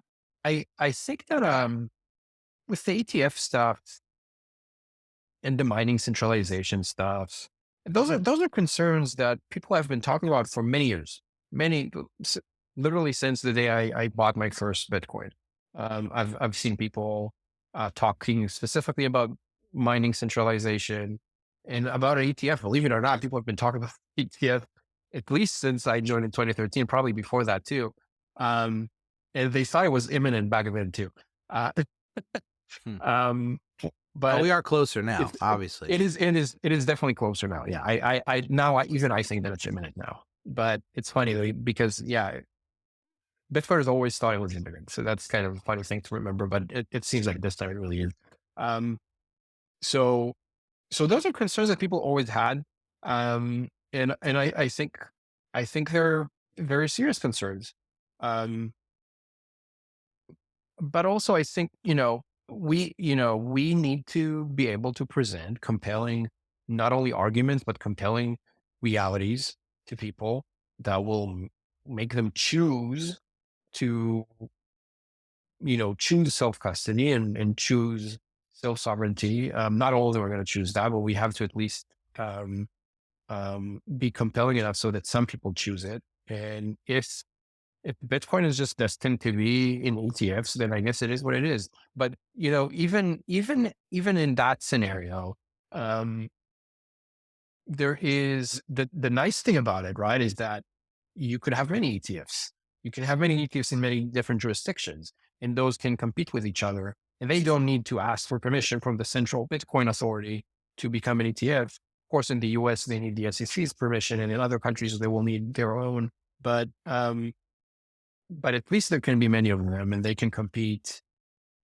think that with the ETF stuff and the mining centralization stuff, those are concerns that people have been talking about for many years, many literally since the day I bought my first Bitcoin. I've seen people talking specifically about mining centralization and about an ETF. Believe it or not, people have been talking about ETF at least since I joined in 2013, probably before that too. Um, and they thought it was imminent back then too. Uh,
Hmm.
um,
But
but
we are closer now, obviously.
it is definitely closer now. Yeah. I think that it's imminent now, but it's funny because yeah, Bitcoiners always thought it was imminent. So that's kind of a funny thing to remember, but it seems like this time it really is. Um, so, so those are concerns that people always had. And I think they're very serious concerns. Um, but also I think, we need to be able to present compelling, not only arguments, but compelling realities to people that will make them choose to, choose self-custody and choose self-sovereignty. Not all of them are going to choose that, but we have to at least, um, be compelling enough so that some people choose it. And if Bitcoin is just destined to be in ETFs, then I guess it is what it is. But even in that scenario, um, there is the nice thing about it, right? Is that you could have many ETFs. You can have many ETFs in many different jurisdictions, and those can compete with each other. And they don't need to ask for permission from the central Bitcoin authority to become an ETF. Of course, in the US, they need the SEC's permission, and in other countries, they will need their own. But but at least there can be many of them and they can compete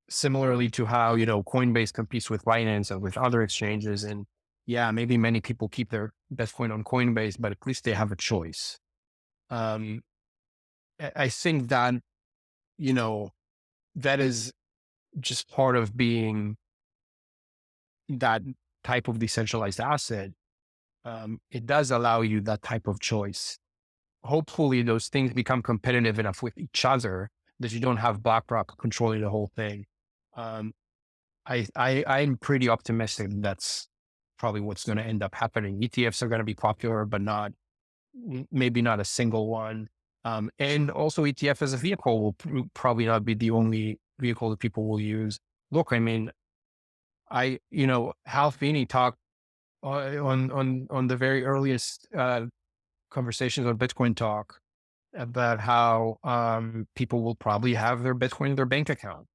similarly to how, Coinbase competes with Binance and with other exchanges. And yeah, maybe many people keep their Bitcoin on Coinbase, but at least they have a choice. Um, I think that, you know, that is just part of being that type of decentralized asset. It does allow you that type of choice. Hopefully those things become competitive enough with each other that you don't have BlackRock controlling the whole thing. Um, I'm pretty optimistic that's probably what's going to end up happening. ETFs are going to be popular, but not maybe not a single one. And also ETF as a vehicle will probably not be the only vehicle that people will use. Look, I mean, Hal Feeney talked on the very earliest conversations on Bitcoin Talk about how people will probably have their Bitcoin in their bank account.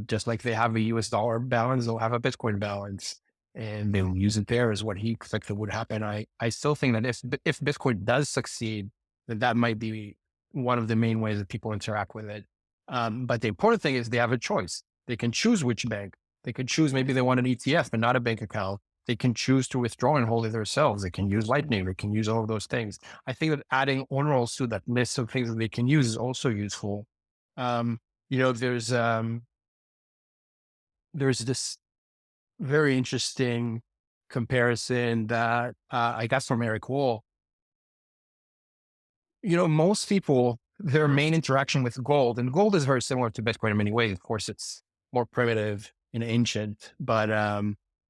Just like they have a US dollar balance, they'll have a Bitcoin balance and they'll use it there is what he expected would happen. I still think that if Bitcoin does succeed, then that might be one of the main ways that people interact with it. But the important thing is they have a choice. They can choose which bank. They could choose maybe they want an ETF but not a bank account. They can choose to withdraw and hold it themselves. They can use Lightning. They can use all of those things. I think that adding Ordinals to that list of things that they can use is also useful. Um, you know, there's this very interesting comparison that I got from Eric Wall. Most people, their main interaction with gold, and gold is very similar to Bitcoin in many ways. Of course, it's more primitive and ancient, but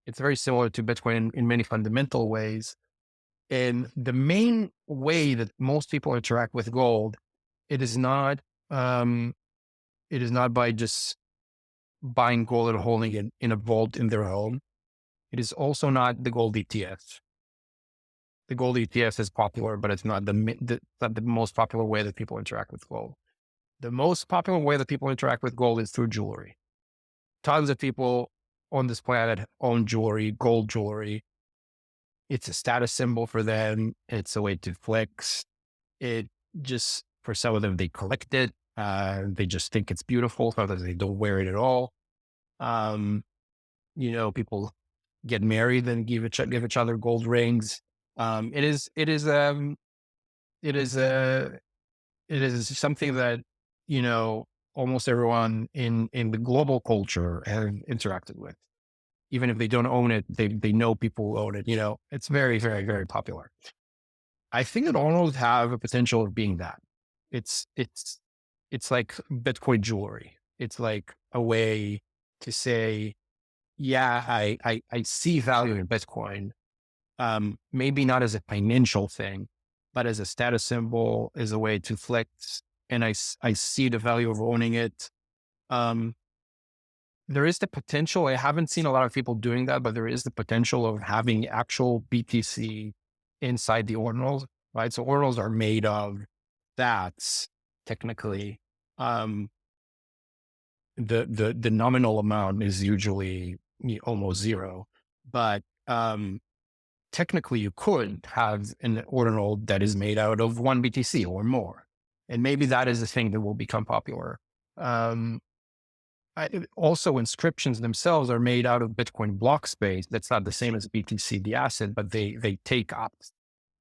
it's very similar to Bitcoin in many fundamental ways. And the main way that most people interact with gold, it is not, um, it is not by just buying gold and holding it in a vault in their home. It is also not the gold ETF. The gold ETF is popular, but it's not not the most popular way that people interact with gold. The most popular way that people interact with gold is through jewelry. Tons of people on this planet own jewelry, gold jewelry. It's a status symbol for them. It's a way to flex. It just, for some of them, they collect it. They just think it's beautiful. Sometimes they don't wear it at all. Um, people get married and give each other gold rings. It is, it is, it is, it is something that, almost everyone in the global culture have interacted with. Even if they don't own it, they know people who own it. It's very, very, very popular. I think it almost have a potential of being that. It's it's it's like Bitcoin jewelry. It's like a way to say, yeah, I see value in Bitcoin. Maybe not as a financial thing, but as a status symbol, as a way to flex. And I see the value of owning it. Um, there is the potential. I haven't seen a lot of people doing that, but there is the potential of having actual BTC inside the ordinals, right? So ordinals are made of sats, technically. Um, the nominal amount is usually almost zero, but technically you could have an ordinal that is made out of one BTC or more, and maybe that is the thing that will become popular. Um, Also, inscriptions themselves are made out of Bitcoin block space. That's not the same as BTC, the asset, but they take up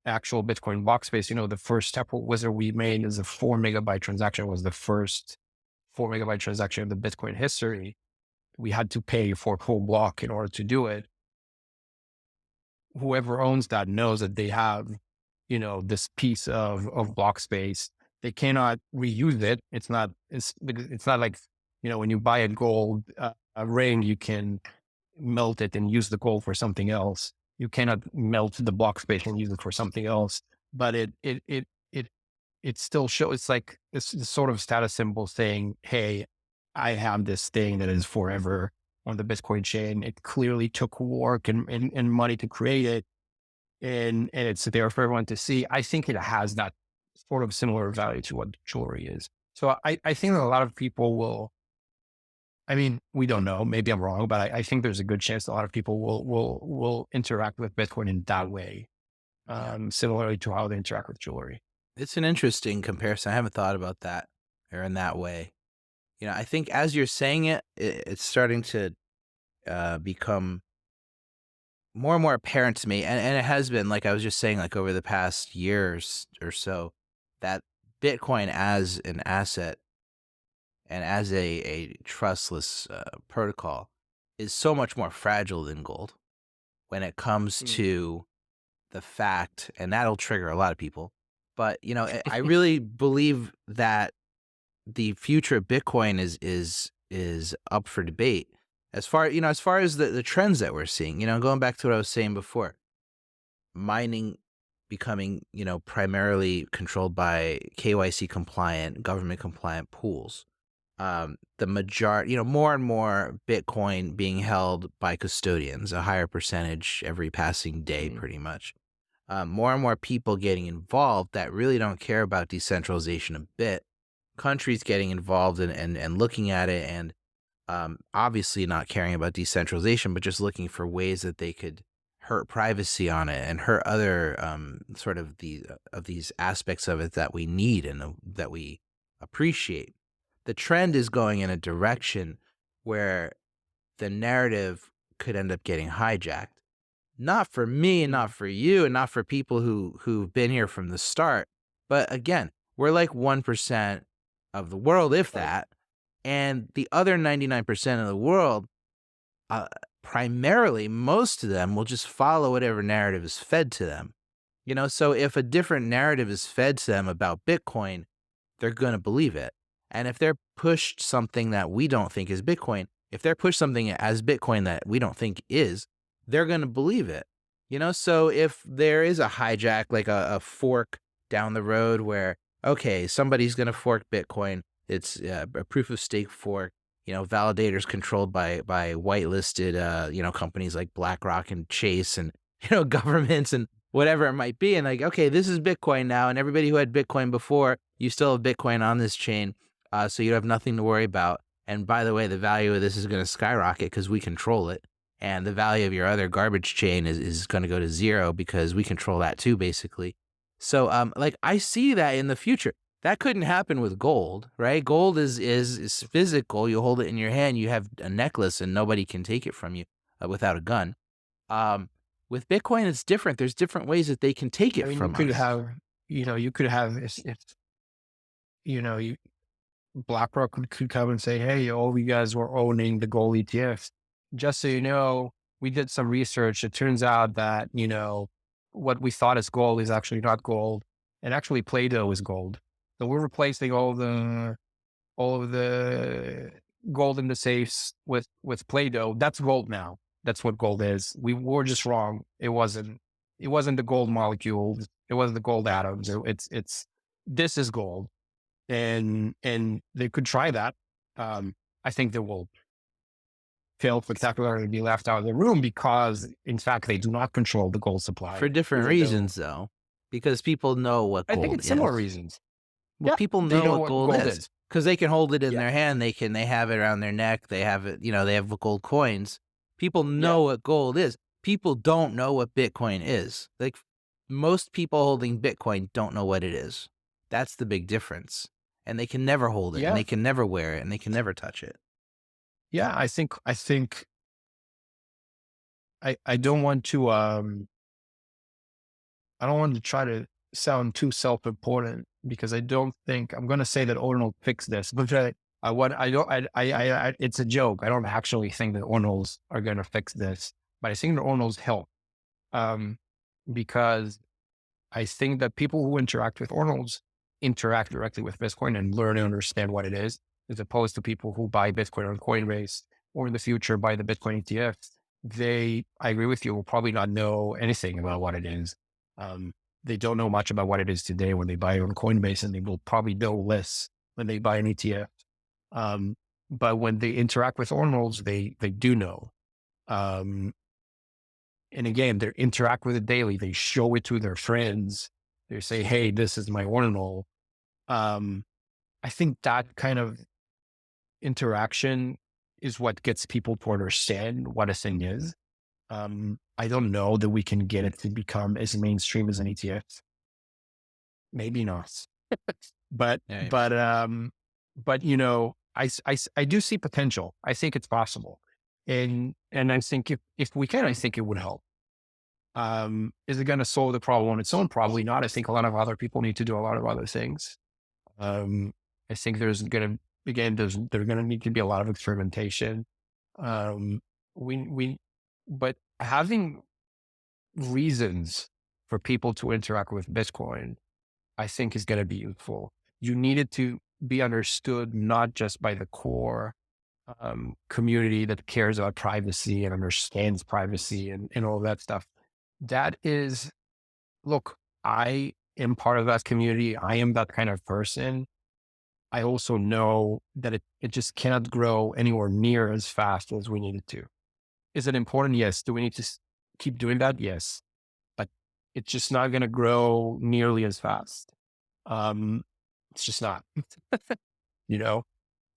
actual Bitcoin block space. The first Taproot Wizard we made is a 4 MB transaction, was the first 4 MB transaction in the Bitcoin history. We had to pay for a whole block in order to do it. Whoever owns that knows that they have, this piece of block space. They cannot reuse it. It's not like, when you buy a gold a ring, you can melt it and use the gold for something else. You cannot melt the block space and use it for something else. But it still shows, it's like this sort of status symbol saying, hey, I have this thing that is forever on the Bitcoin chain. It clearly took work and money to create it. And it's there for everyone to see. I think it has that sort of similar value to what jewelry is. So I think that a lot of people will, we don't know, maybe I'm wrong, but I think there's a good chance a lot of people will interact with Bitcoin in that way. Similarly to how they interact with jewelry.
It's an interesting comparison. I haven't thought about that or in that way. I think as you're saying it's starting to become more and more apparent to me. And it has been, like I was just saying, like over the past years or so, that Bitcoin as an asset and as a trustless protocol is so much more fragile than gold when it comes to the fact, and that'll trigger a lot of people. But, I really believe that the future of Bitcoin is up for debate. As far as the trends that we're seeing, going back to what I was saying before, mining becoming, primarily controlled by KYC compliant, government compliant pools. The majority, more and more Bitcoin being held by custodians, a higher percentage every passing day, pretty much. More and more people getting involved that really don't care about decentralization a bit. Countries getting involved and looking at it and obviously not caring about decentralization, but just looking for ways that they could hurt privacy on it and hurt other sort of these aspects of it that we need and that we appreciate. The trend is going in a direction where the narrative could end up getting hijacked. Not for me, and not for you, and not for people who've been here from the start. But again, we're like 1% of the world, if that. And the other 99% of the world, primarily, most of them will just follow whatever narrative is fed to them. So if a different narrative is fed to them about Bitcoin, they're going to believe it. And if they're pushed something that we don't think is Bitcoin, if they're pushed something as Bitcoin that we don't think is, they're going to believe it. So if there is a hijack, like a fork down the road where, okay, somebody's going to fork Bitcoin, it's a proof of stake fork, validators controlled by whitelisted, companies like BlackRock and Chase and, governments and whatever it might be. And like, okay, this is Bitcoin now. And everybody who had Bitcoin before, you still have Bitcoin on this chain. So you have nothing to worry about. And by the way, the value of this is going to skyrocket because we control it. And the value of your other garbage chain is going to go to zero because we control that too, basically. So, like, I see that in the future. That couldn't happen with gold, right? Gold is physical. You hold it in your hand. You have a necklace, and nobody can take it from you without a gun. With Bitcoin, it's different. There's different ways that they can take
I
it
mean, you
from
could
us.
have, you could have, if you BlackRock could come and say, "Hey, all you guys were owning the gold ETFs. Just so you know, we did some research. It turns out that, what we thought is gold is actually not gold. And actually Play-Doh is gold. So we're replacing all of the gold in the safes with Play-Doh. That's gold now. That's what gold is. We were just wrong. It wasn't the gold molecules. It wasn't the gold atoms. This is gold." And they could try that. I think they will fail spectacularly and be left out of the room because, in fact, they do not control the gold supply.
For different
Even though
reasons, though, because people know what
I think
gold
it's similar
is.
reasons.
Well,
Yeah,
people
they
know
know
what
what
gold
gold
is
is.
because they can hold it in
Yeah,
their hand. They have it around their neck. They have it, they have gold coins. People
yeah,
know what gold is. People don't know what Bitcoin is. Like, most people holding Bitcoin don't know what it is. That's the big difference. And they can never hold it, and
yeah,
they can never wear it, and they can never touch it.
yeah. I think I don't want to I don't want to try to sound too self-important because I don't think I'm going to say that Ordinals fix this, but I what I don't it's a joke. I don't actually think that Ordinals are going to fix this, but I think the Ordinals help, um, because I think that people who interact with Ordinals interact directly with Bitcoin and learn and understand what it is, as opposed to people who buy Bitcoin on Coinbase or in the future buy the Bitcoin ETFs. I agree with you, will probably not know anything about what it is. Um, they don't know much about what it is today when they buy on Coinbase, and they will probably know less when they buy an ETF. Um, but when they interact with Ordinals, they do know. Um, and again, they interact with it daily. They show it to their friends. They say, "Hey, this is my ordinal." Um, I think that kind of interaction is what gets people to understand what a thing is. I don't know that we can get it to become as mainstream as an ETF. Maybe not, but
Right.
but um, but I do see potential. I think it's possible, and I think if we can, I think it would help. Is it going to solve the problem on its own? Probably not. I think a lot of other people need to do a lot of other things. Um, I think there's going to need to be a lot of experimentation. Um, we, but having reasons for people to interact with Bitcoin, I think is going to be useful. You need it to be understood not just by the core community that cares about privacy and understands privacy and all that stuff. That is, look, I am part of that community. I am that kind of person. I also know that it just cannot grow anywhere near as fast as we need it to. Is it important? Yes. Do we need to keep doing that? Yes. But it's just not going to grow nearly as fast. Um, it's just not, you know?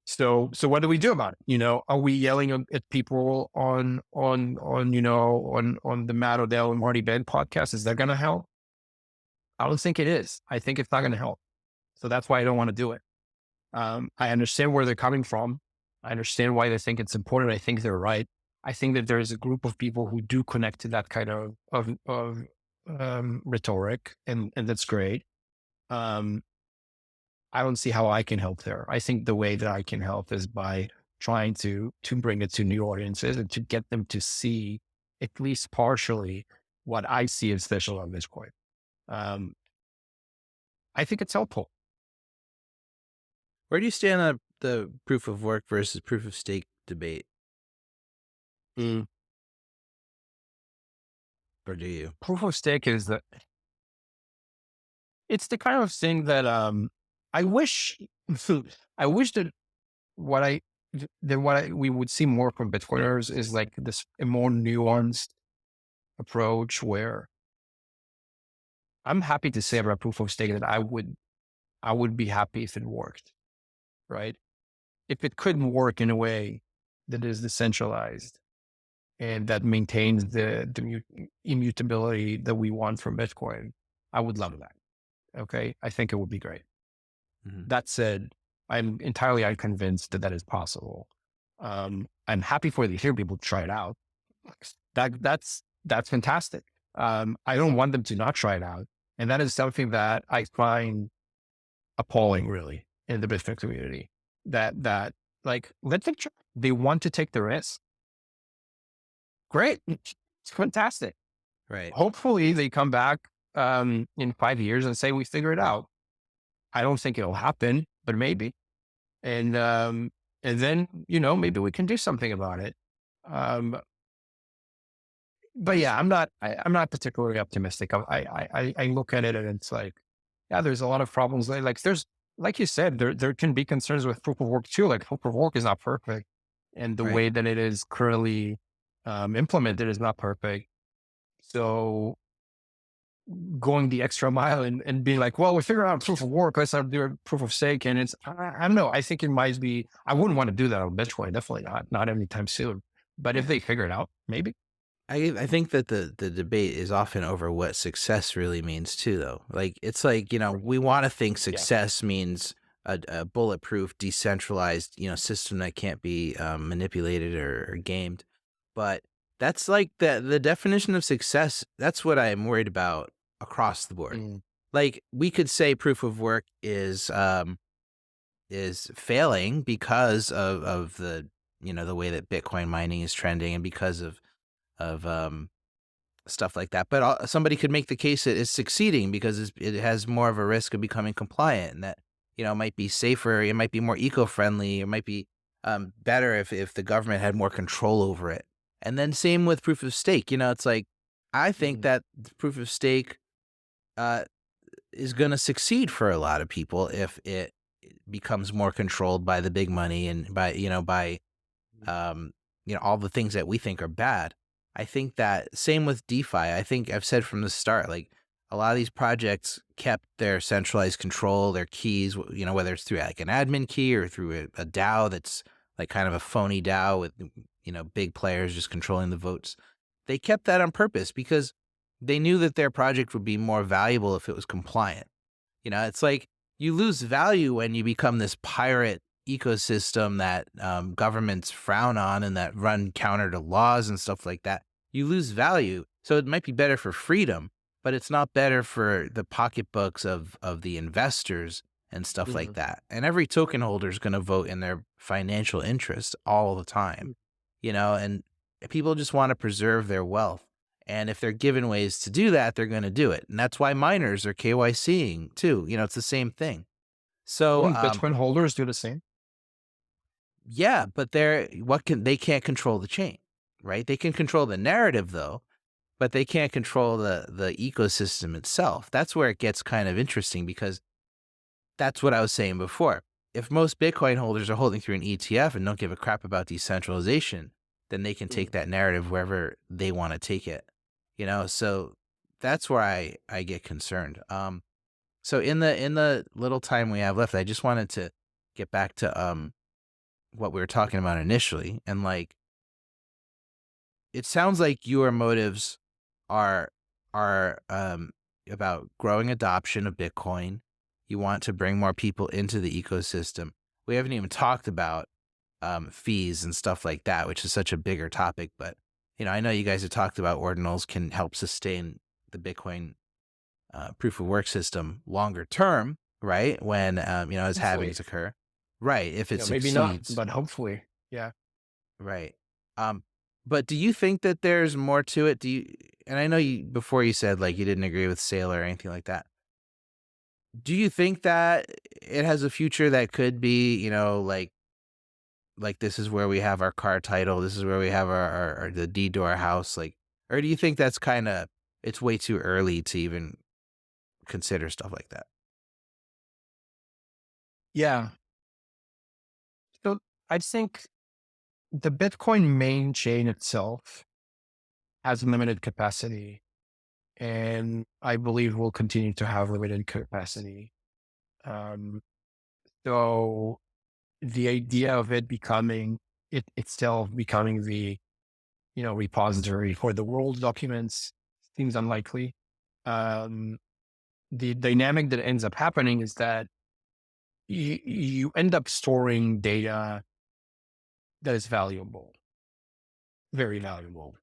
So what do we do about it? Are we yelling at people on the Matt Odell and Marty Ben podcast? Is that going to help? I don't think it is. I think it's not going to help. So that's why I don't want to do it. I understand where they're coming from. I understand why they think it's important. I think they're right. I think that there is a group of people who do connect to that kind of rhetoric, and that's great. Um, I don't see how I can help there. I think the way that I can help is by trying to bring it to new audiences and to get them to see at least partially what I see as special on Bitcoin. Um, I think it's helpful.
Where do you stand on the proof of work versus proof of stake debate,
Mm.
or do you?
Proof of stake is it's the kind of thing that I wish I wish that what I then we would see more from Bitcoiners is like this a more nuanced approach where I'm happy to say about proof of stake that I would be happy if it worked, right? If it couldn't work in a way that is decentralized and that maintains the immutability that we want from Bitcoin, I would love that. Okay. I think it would be great.
Mhm.
That said, I'm entirely unconvinced that that is possible. I'm happy for the Ethereum people to try it out. That's fantastic. I don't want them to not try it out. And that is something that I find appalling really in the Bitcoin community that like, let them try. They want to take the risk. Great. It's fantastic.
Right.
Hopefully they come back, in 5 years and say, we figure it out. I don't think it'll happen, but maybe. And then, maybe we can do something about it. Um, but yeah, I'm not particularly optimistic. I look at it and it's like, yeah, there's a lot of problems. Like there's, like you said, there can be concerns with proof of work too. Like proof of work is not perfect, and the
Right.
way that it is currently implemented is not perfect. So going the extra mile and being like, well, we figure out proof of work, let's not do a proof of stake. And I don't know. I think it might be, I wouldn't want to do that on Bitcoin. Definitely not anytime soon. But if
Yeah.
they figure it out, maybe.
I think that the debate is often over what success really means too, though. Like it's like, we want to think
Yeah.
success means a bulletproof, decentralized, system that can't be manipulated or gamed. But that's like the definition of success. That's what I'm worried about across the board.
Mm,
Like we could say proof of work is failing because of the the way that Bitcoin mining is trending and because of stuff like that. But somebody could make the case it is succeeding because it has more of a risk of becoming compliant, and that it might be safer, it might be more eco-friendly, it might be better if the government had more control over it. And then same with proof of stake. It's like I think
mm,
that the proof of stake uh, is going to succeed for a lot of people if it becomes more controlled by the big money and by um, all the things that we think are bad. I think that same with DeFi. I think I've said from the start, like a lot of these projects kept their centralized control, their keys, whether it's through like an admin key or through a DAO that's like kind of a phony DAO with, big players just controlling the votes. They kept that on purpose because they knew that their project would be more valuable if it was compliant. It's like you lose value when you become this pirate ecosystem that governments frown on and that run counter to laws and stuff like that. You lose value. So it might be better for freedom, but it's not better for the pocketbooks of the investors and stuff like
mm,
that. And every token holder is going to vote in their financial interest all the time,
mm,
and people just want to preserve their wealth. And if they're given ways to do that, they're going to do it. And that's why miners are KYCing too. It's the same thing. So,
Wouldn't Bitcoin holders do the same?
yeah, but they can't control the chain, right? They can control the narrative though, but they can't control the ecosystem itself. That's where it gets kind of interesting because that's what I was saying before. If most Bitcoin holders are holding through an ETF and don't give a crap about decentralization, then they can take
Mm,
that narrative wherever they want to take it. So that's where I get concerned. So in the little time we have left, I just wanted to get back to what we were talking about initially, and like it sounds like your motives are are about growing adoption of Bitcoin. You want to bring more people into the ecosystem. We haven't even talked about fees and stuff like that, which is such a bigger topic. But I know you guys have talked about ordinals can help sustain the Bitcoin proof of work system longer term, right? When as
hopefully,
halvings occur, right? If it
maybe not,
succeeds,
but hopefully. Yeah.
right? Um, but do you think that there's more to it? Do you? And I know you before you said like you didn't agree with Sailor or anything like that. Do you think that it has a future that could be, like this is where we have our car title, this is where we have our the deed to our house, like, or do you think that's kind of it's way too early to even consider stuff like that?
Yeah. So I think the Bitcoin main chain itself has limited capacity, and I believe will continue to have limited capacity. Um, so the idea of it becoming it itself becoming the repository for the world documents seems unlikely. Um, the dynamic that ends up happening is that you end up storing data that is valuable, very valuable.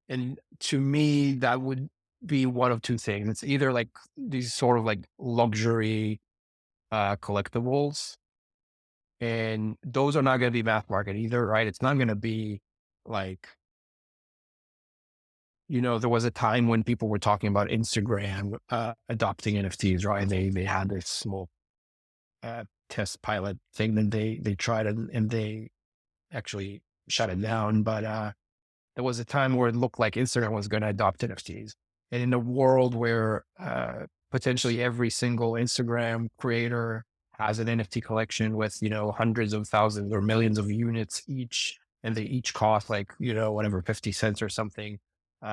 And to me, that would be one of two things. It's either like these sort of like luxury collectibles, and those are not going to be mass market either, right? It's not going to be like, there was a time when people were talking about Instagram adopting NFTs, right? They had this small test pilot thing that they tried and they actually shut it down. But there was a time where it looked like Instagram was going to adopt NFTs. And in a world where potentially every single Instagram creator has an NFT collection with, hundreds of thousands or millions of units each, and they each cost like, whatever, 50 cents or something.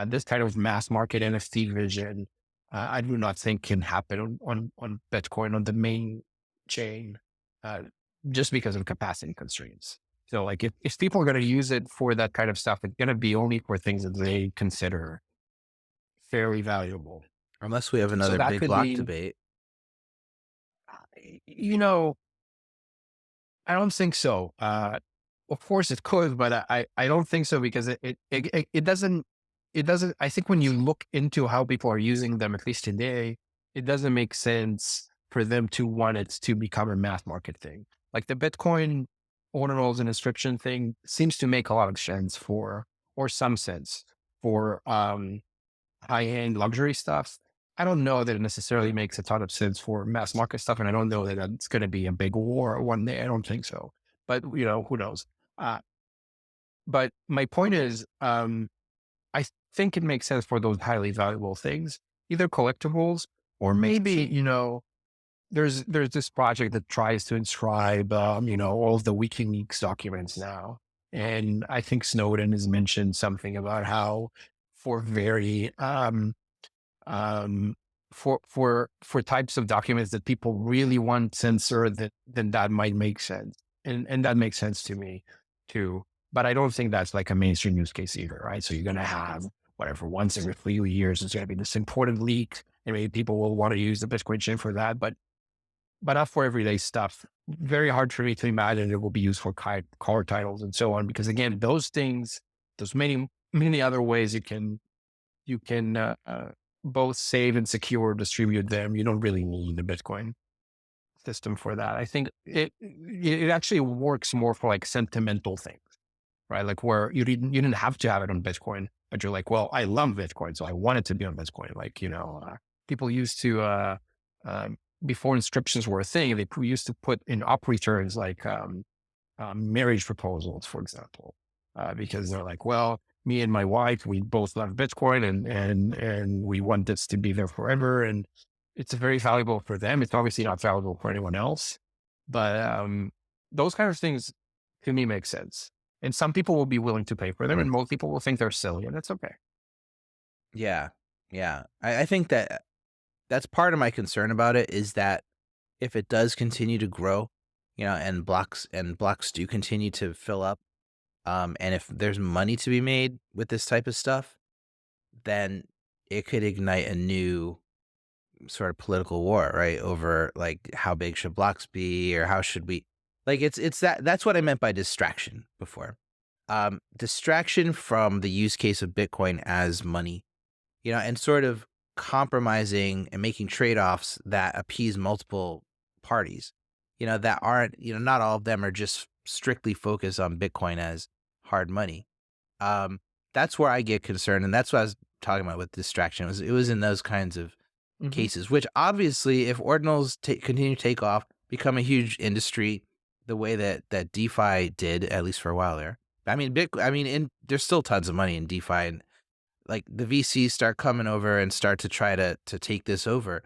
This kind of mass market NFT vision, I do not think can happen on Bitcoin, on the main chain, uh, just because of capacity constraints. So like if people are going to use it for that kind of stuff, it's going to be only for things that they consider fairly valuable.
Unless we have
So
another
that
big
could
block
be,
debate.
you know, I don't think so. Of course it could, but I don't think so because it doesn't, I think when you look into how people are using them, at least today, it doesn't make sense for them to want it to become a mass market thing. Like the Bitcoin ordinals and inscription thing seems to make a lot of sense or some sense for, high-end luxury stuff. I don't know that it necessarily makes a ton of sense for mass market stuff. And I don't know that it's going to be a big war one day. I don't think so, but who knows? Uh, but my point is, I think it makes sense for those highly valuable things, either collectibles or maybe, there's this project that tries to inscribe, all of the WikiLeaks documents now. And I think Snowden has mentioned something about how for very, um, for types of documents that people really want censored, then that might make sense. And that makes sense to me too. But I don't think that's like a mainstream use case either, right? So you're going to have whatever, once every few years, it's going to be this important leak. And maybe people will want to use the Bitcoin chain for that, but not for everyday stuff. Very hard for me to imagine it will be used for car titles and so on, because again, those things, there's many, many other ways you can both save and secure, distribute them. You don't really need the Bitcoin system for that. I think it actually works more for like sentimental things, right? Like where you didn't have to have it on Bitcoin, but you're like, well, I love Bitcoin, so I want it to be on Bitcoin. Like people used to um, before inscriptions were a thing, they used to put in op returns like marriage proposals, for example, because they're like, well, me and my wife, we both love Bitcoin and we want this to be there forever. And it's very valuable for them. It's obviously not valuable for anyone else, but those kind of things to me make sense. And some people will be willing to pay for them, and most people will think they're silly, and that's okay.
Yeah. Yeah. I think that that's part of my concern about it is that if it does continue to grow, and blocks do continue to fill up, and if there's money to be made with this type of stuff, then it could ignite a new sort of political war, right? Over like how big should blocks be or how should we like it's that's what I meant by distraction before. Distraction from the use case of Bitcoin as money, and sort of compromising and making trade-offs that appease multiple parties, that aren't, not all of them are just strictly focused on Bitcoin as hard money. Um, that's where I get concerned. And that's what I was talking about with distraction. It was in those kinds of
Hmm.
cases, which obviously if ordinals continue to take off, become a huge industry, the way that DeFi did, at least for a while there. I mean, there's still tons of money in DeFi, and like the VCs start coming over and start to try to take this over,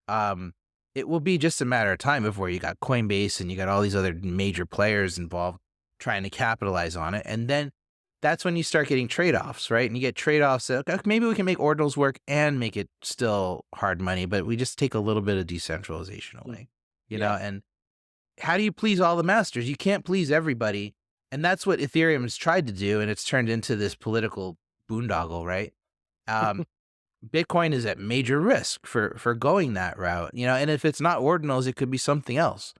um, it will be just a matter of time before you got Coinbase and you got all these other major players involved trying to capitalize on it. And then that's when you start getting trade-offs, right? And you get trade-offs that, okay, maybe we can make ordinals work and make it still hard money, but we just take a little bit of decentralization away,
Yeah.
and how do you please all the masters? You can't please everybody. And that's what Ethereum has tried to do. And it's turned into this political boondoggle, right? Um, Bitcoin is at major risk for going that route, and if it's not ordinals, it could be something else,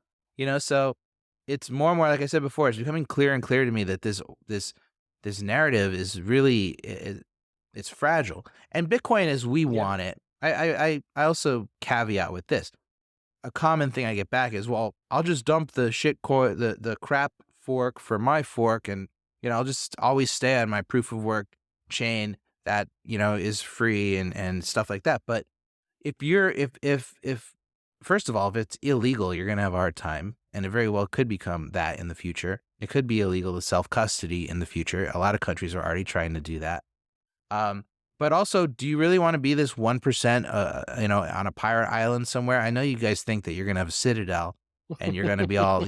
so it's more and more, like I said before, it's becoming clearer and clearer to me that this narrative is really, it's fragile. And Bitcoin as we
Yeah.
want it, I also caveat with this. A common thing I get back is, well, I'll just dump the the crap fork for my fork, and I'll just always stay on my proof of work chain that is free and stuff like that. But if first of all, if it's illegal, you're gonna have a hard time, and it very well could become that in the future. It could be illegal to self custody in the future. A lot of countries are already trying to do that. Um, but also, do you really want to be this 1%, on a pirate island somewhere? I know you guys think that you're going to have a citadel and you're going to be all,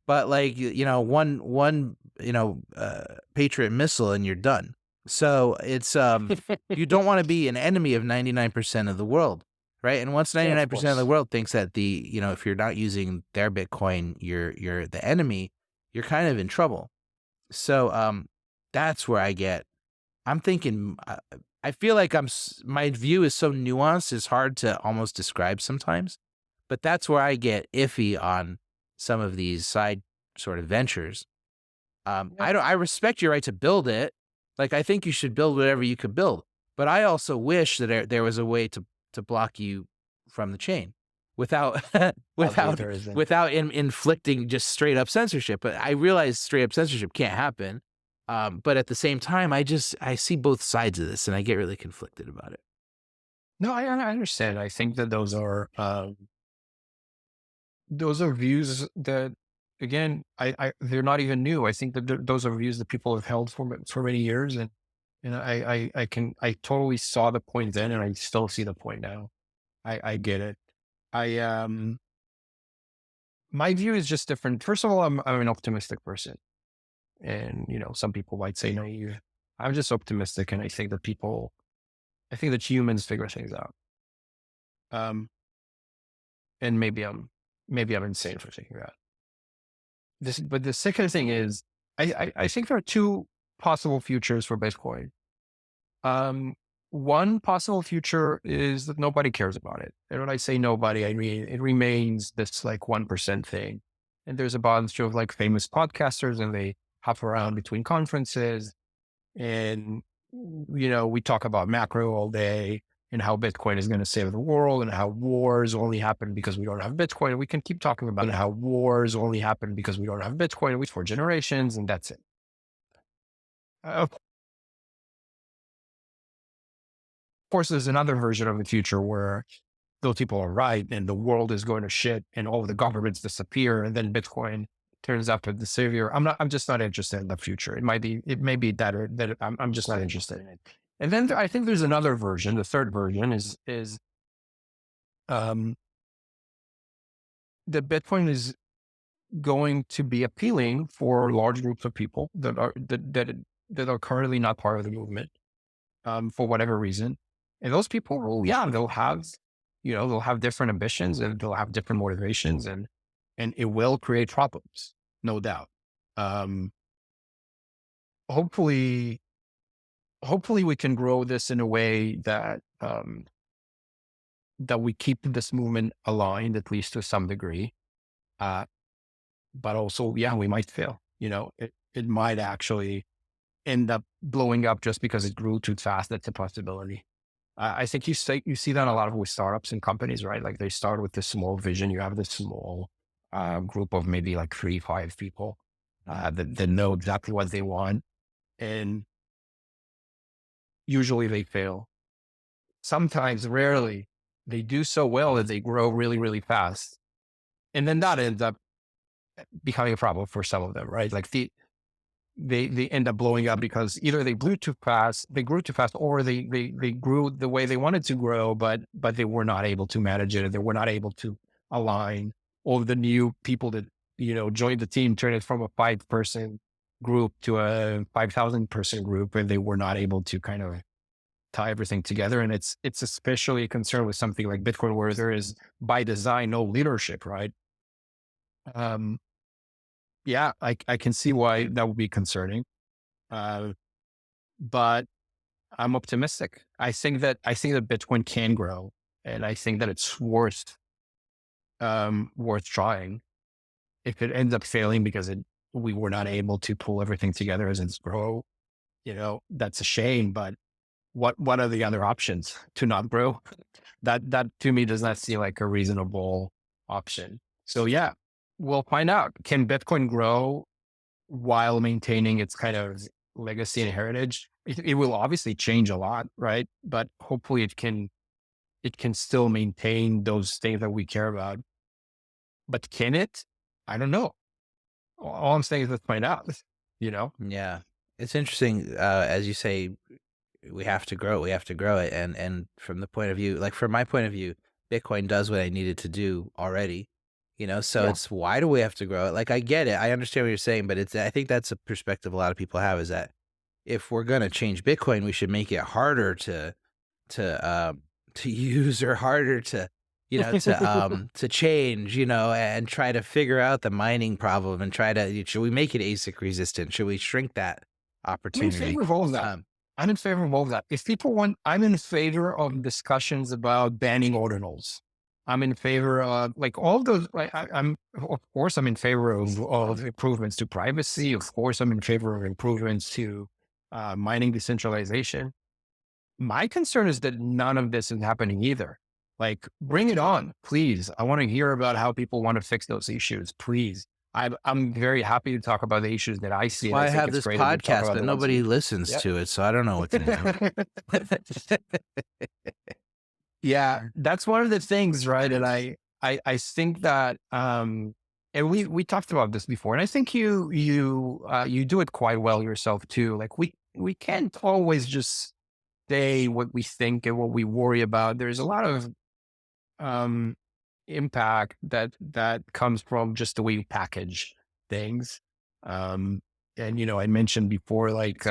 but like, one, Patriot missile and you're done. So it's, you don't want to be an enemy of 99% of the world, right? And once 99% of the world thinks that if you're not using their Bitcoin, you're the enemy, you're kind of in trouble. So, that's where I'm thinking, I feel like my view is so nuanced, it's hard to almost describe sometimes, but that's where I get iffy on some of these side sort of ventures. I respect your right to build it. Like, I think you should build whatever you could build, but I also wish that there was a way to block you from the chain without,
There isn't.
without inflicting just straight up censorship. But I realize straight up censorship can't happen. But at the same time, I see both sides of this and I get really conflicted about it.
No, I understand. I think that those are views that, again, they're not even new. I think that those are views that people have held for many years, and I totally saw the point then, and I still see the point now. I get it. My view is just different. First of all, I'm an optimistic person, and some people might say naive. I'm just optimistic, and I think that humans figure things out. And maybe I'm insane for thinking that. But the second thing is, I think there are two possible futures for Bitcoin. One possible future is that nobody cares about it. And when I say nobody, I mean, it remains this like 1% thing. And there's a bunch of like famous podcasters and they hop around between conferences and, we talk about macro all day and how Bitcoin is going to save the world and how wars only happen because we don't have Bitcoin. And we can keep talking about how wars only happen because we don't have Bitcoin, we for generations, and that's it. Of course, there's another version of the future where those people are right and the world is going to shit and all of the governments disappear and then Bitcoin turns out to the savior. I'm just not interested in the future. It may be that I'm just not interested in it. And then I think there's another version. The third version is that Bitcoin is going to be appealing for large groups of people that are currently not part of the movement, for whatever reason. And those people, well, yeah, they'll have different ambitions and they'll have different motivations and it will create problems, no doubt. Hopefully we can grow this in a way that we keep this movement aligned, at least to some degree. But also, yeah, we might fail. It might actually end up blowing up just because it grew too fast. That's a possibility. I think you see that a lot with startups and companies, right? Like they start with this small vision. You have this small group of maybe like 3-5 people that know exactly what they want. And usually they fail. Sometimes, rarely, they do so well that they grow really, really fast. And then that ends up becoming a problem for some of them, right? Like they end up blowing up because either they grew too fast, or they grew the way they wanted to grow, but they were not able to manage it. And they were not able to align all of the new people that, joined the team, turn it from a 5-person group to a 5,000 person group, and they were not able to kind of tie everything together. And it's especially a concern with something like Bitcoin, where there is by design no leadership, right? Um, yeah, I can see why that would be concerning. Uh, but I'm optimistic. I think that Bitcoin can grow, and I think that it's worth trying. If it ends up failing because we were not able to pull everything together as it's grow, that's a shame. But what are the other options to not grow? That to me does not seem like a reasonable option. So yeah, we'll find out. Can Bitcoin grow while maintaining its kind of legacy and heritage? It will obviously change a lot, right? But hopefully it can still maintain those things that we care about. But can it? I don't know. All I'm saying is let's find out, you know?
Yeah. It's interesting, as you say, we have to grow it. We have to grow it. And from the point of view, like from my point of view, Bitcoin does what I needed to do already. So
Yeah.
it's why do we have to grow it? Like I get it. I understand what you're saying, but I think that's a perspective a lot of people have is that if we're gonna change Bitcoin, we should make it harder to to use or harder to change, and try to figure out the mining problem and try to should we make it ASIC resistant? Should we shrink that
I'm in
opportunity?
favor of all of that.
Um,
I'm in favor of all of that. If people want, I'm in favor of discussions about banning ordinals. I'm in favor of like all of those. Of course, I'm in favor of improvements to privacy. Of course, I'm in favor of improvements to mining decentralization. My concern is that none of this is happening either. Like, bring it on, please. I want to hear about how people want to fix those issues, please. I'm very happy to talk about the issues that I
that's
see, and I
why I
think
have
it's
this
great that you talk
podcast,
about
but
the ones
nobody
you.
listens
Yeah.
to it, so I don't know what to do.
Yeah, that's one of the things, right? And I think that, and we talked about this before, and I think you do it quite well yourself too. Like we can't always just say what we think and what we worry about. There's a lot of um, impact that comes from just the way we package things. Um, and I mentioned before, like,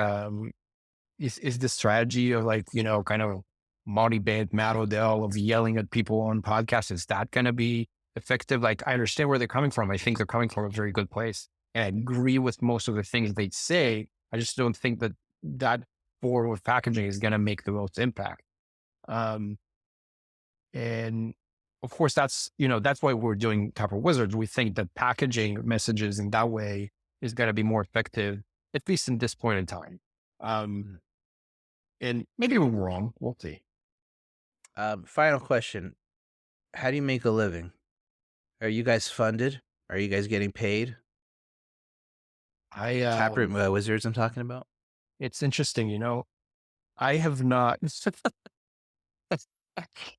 is the strategy of like, kind of multi-band model of yelling at people on podcasts, is that going to be effective? Like, I understand where they're coming from. I think they're coming from a very good place. And I agree with most of the things they say. I just don't think that form of packaging is going to make the most impact. Um, and of course, that's why we're doing Type of Wizards. We think that packaging messages in that way is going to be more effective, at least in this point in time. Um, and maybe we're wrong. We'll see.
Final question: how do you make a living? Are you guys funded? Are you guys getting paid?
I,
Taproot Wizards, I'm talking about.
it's interesting, I have not,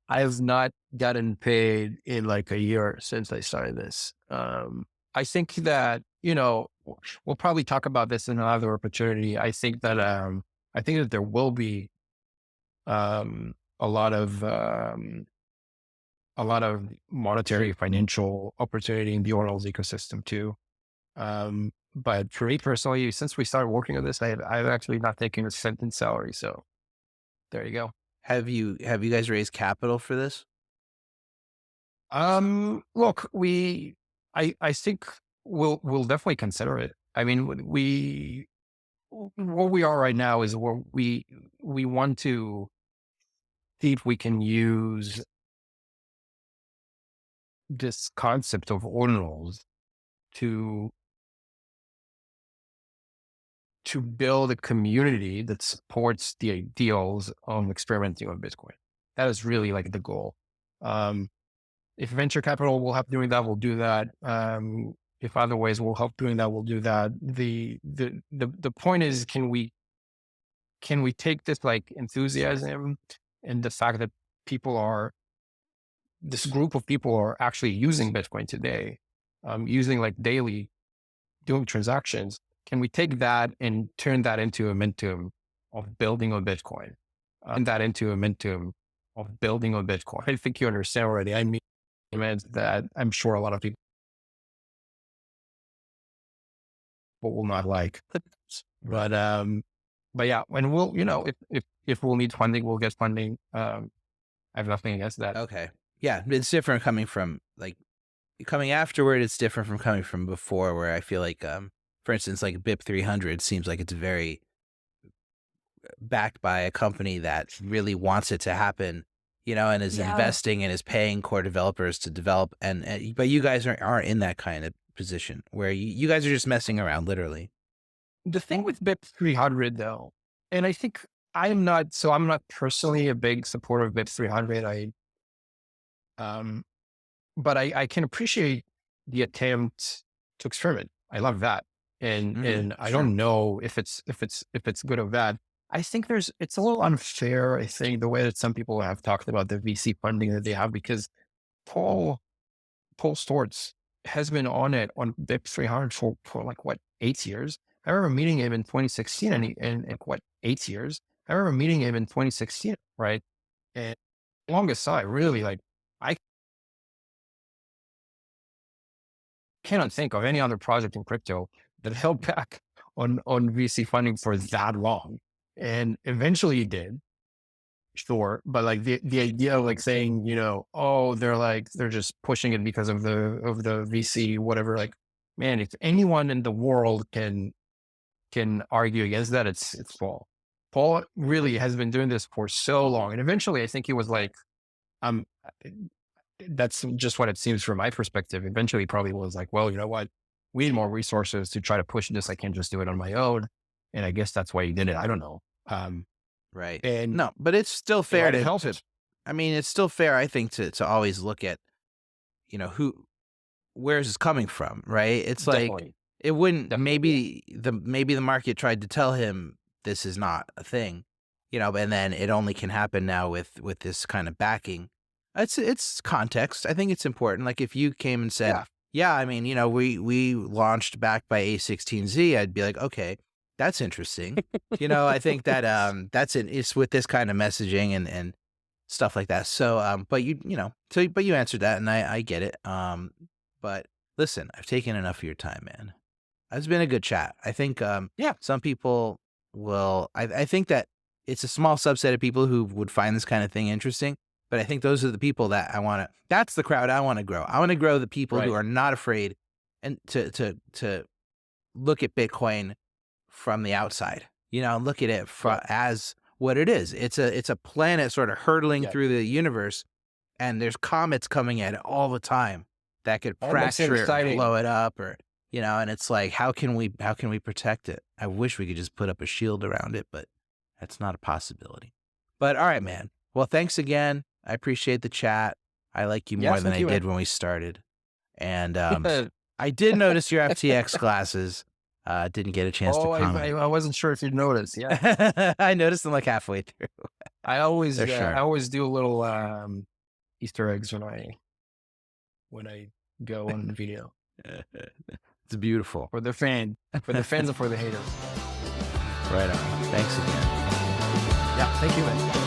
I have not gotten paid in like a year since I started this. I think that, we'll probably talk about this in another opportunity. I think that there will be, um, a lot of, um, a lot of monetary financial opportunity in the Ordinals ecosystem too. But for me personally, since we started working on this, I've actually not taken a cent in salary. So there you go.
Have you guys raised capital for this?
Look, I think we'll definitely consider it. I mean, what we are right now is where we want to see if we can use this concept of ordinals to to build a community that supports the ideals of experimenting with Bitcoin. That is really like the goal. Um, if venture capital will help doing that, we'll do that. If other ways will help doing that, we'll do that. The point is, can we take this like enthusiasm and the fact that people are this group of people are actually using Bitcoin today, using like daily, doing transactions. Can we take that and turn that into a momentum of building on Bitcoin? I think you understand already. I mean, that I'm sure a lot of people people will not like. But yeah, and we'll, if we'll need funding, we'll get funding. I have nothing against that.
Okay. Yeah. It's different coming from like coming afterward. It's different from coming from before, where I feel like, for instance, like BIP 300 seems like it's very backed by a company that really wants it to happen, and is
Yeah.
investing and is paying core developers to develop. But you guys aren't in that kind of position where you guys are just messing around, literally.
The thing with BIP 300 though, and I think I'm not personally a big supporter of BIP 300. But I can appreciate the attempt to experiment. I love that. And I
sure.
don't know if it's good or bad. I think it's a little unfair, I think, the way that some people have talked about the VC funding that they have, because Paul Stortz has been on BIP 300 for like what, 8 years. I remember meeting him in 2016 and what, 8 years. I remember meeting him in 2016, right? And long aside, really, like, I cannot think of any other project in crypto that held back on VC funding for that long. And eventually it did, sure. But like the idea of like saying, oh, they're just pushing it because of the VC, whatever, like, man, if anyone in the world can argue against that, it's Paul. Paul really has been doing this for so long. And eventually I think he was like, that's just what it seems from my perspective. Eventually he probably was like, well, you know what? We need more resources to try to push this. I can't just do it on my own. And I guess that's why he did it. I don't know.
Right.
And
no, but it's still fair to
help it.
I mean, it's still fair, I think, to always look at, where's this coming from, right? It's
Definitely.
like, it wouldn't,
Definitely.
maybe the market tried to tell him this is not a thing, and then it only can happen now with this kind of backing. It's context. I think it's important. Like if you came and said, yeah, I mean, we launched backed by A16Z, I'd be like, okay, that's interesting. I think that it's with this kind of messaging and stuff like that. So but but you answered that, and I get it. But listen, I've taken enough of your time, man. It's been a good chat. I think some people will I think that it's a small subset of people who would find this kind of thing interesting. But I think those are the people that that's the crowd I want to grow. I want to grow the people who are not afraid and to look at Bitcoin from the outside, look at it as what it is. It's a planet sort of hurtling through the universe, and there's comets coming at it all the time that could fracture it, blow it up, or, and it's like, how can we protect it? I wish we could just put up a shield around it, but that's not a possibility. But all right, man. Well, thanks again. I appreciate the chat. I like you more than I did when we started. And I did notice your FTX classes. Didn't get a chance to comment.
I wasn't sure if you'd notice. Yeah.
I noticed them like halfway through.
I always do a little Easter eggs when I go on the video.
It's beautiful.
For the fans and for the haters.
Right on. Thanks again.
Yeah, thank you, man.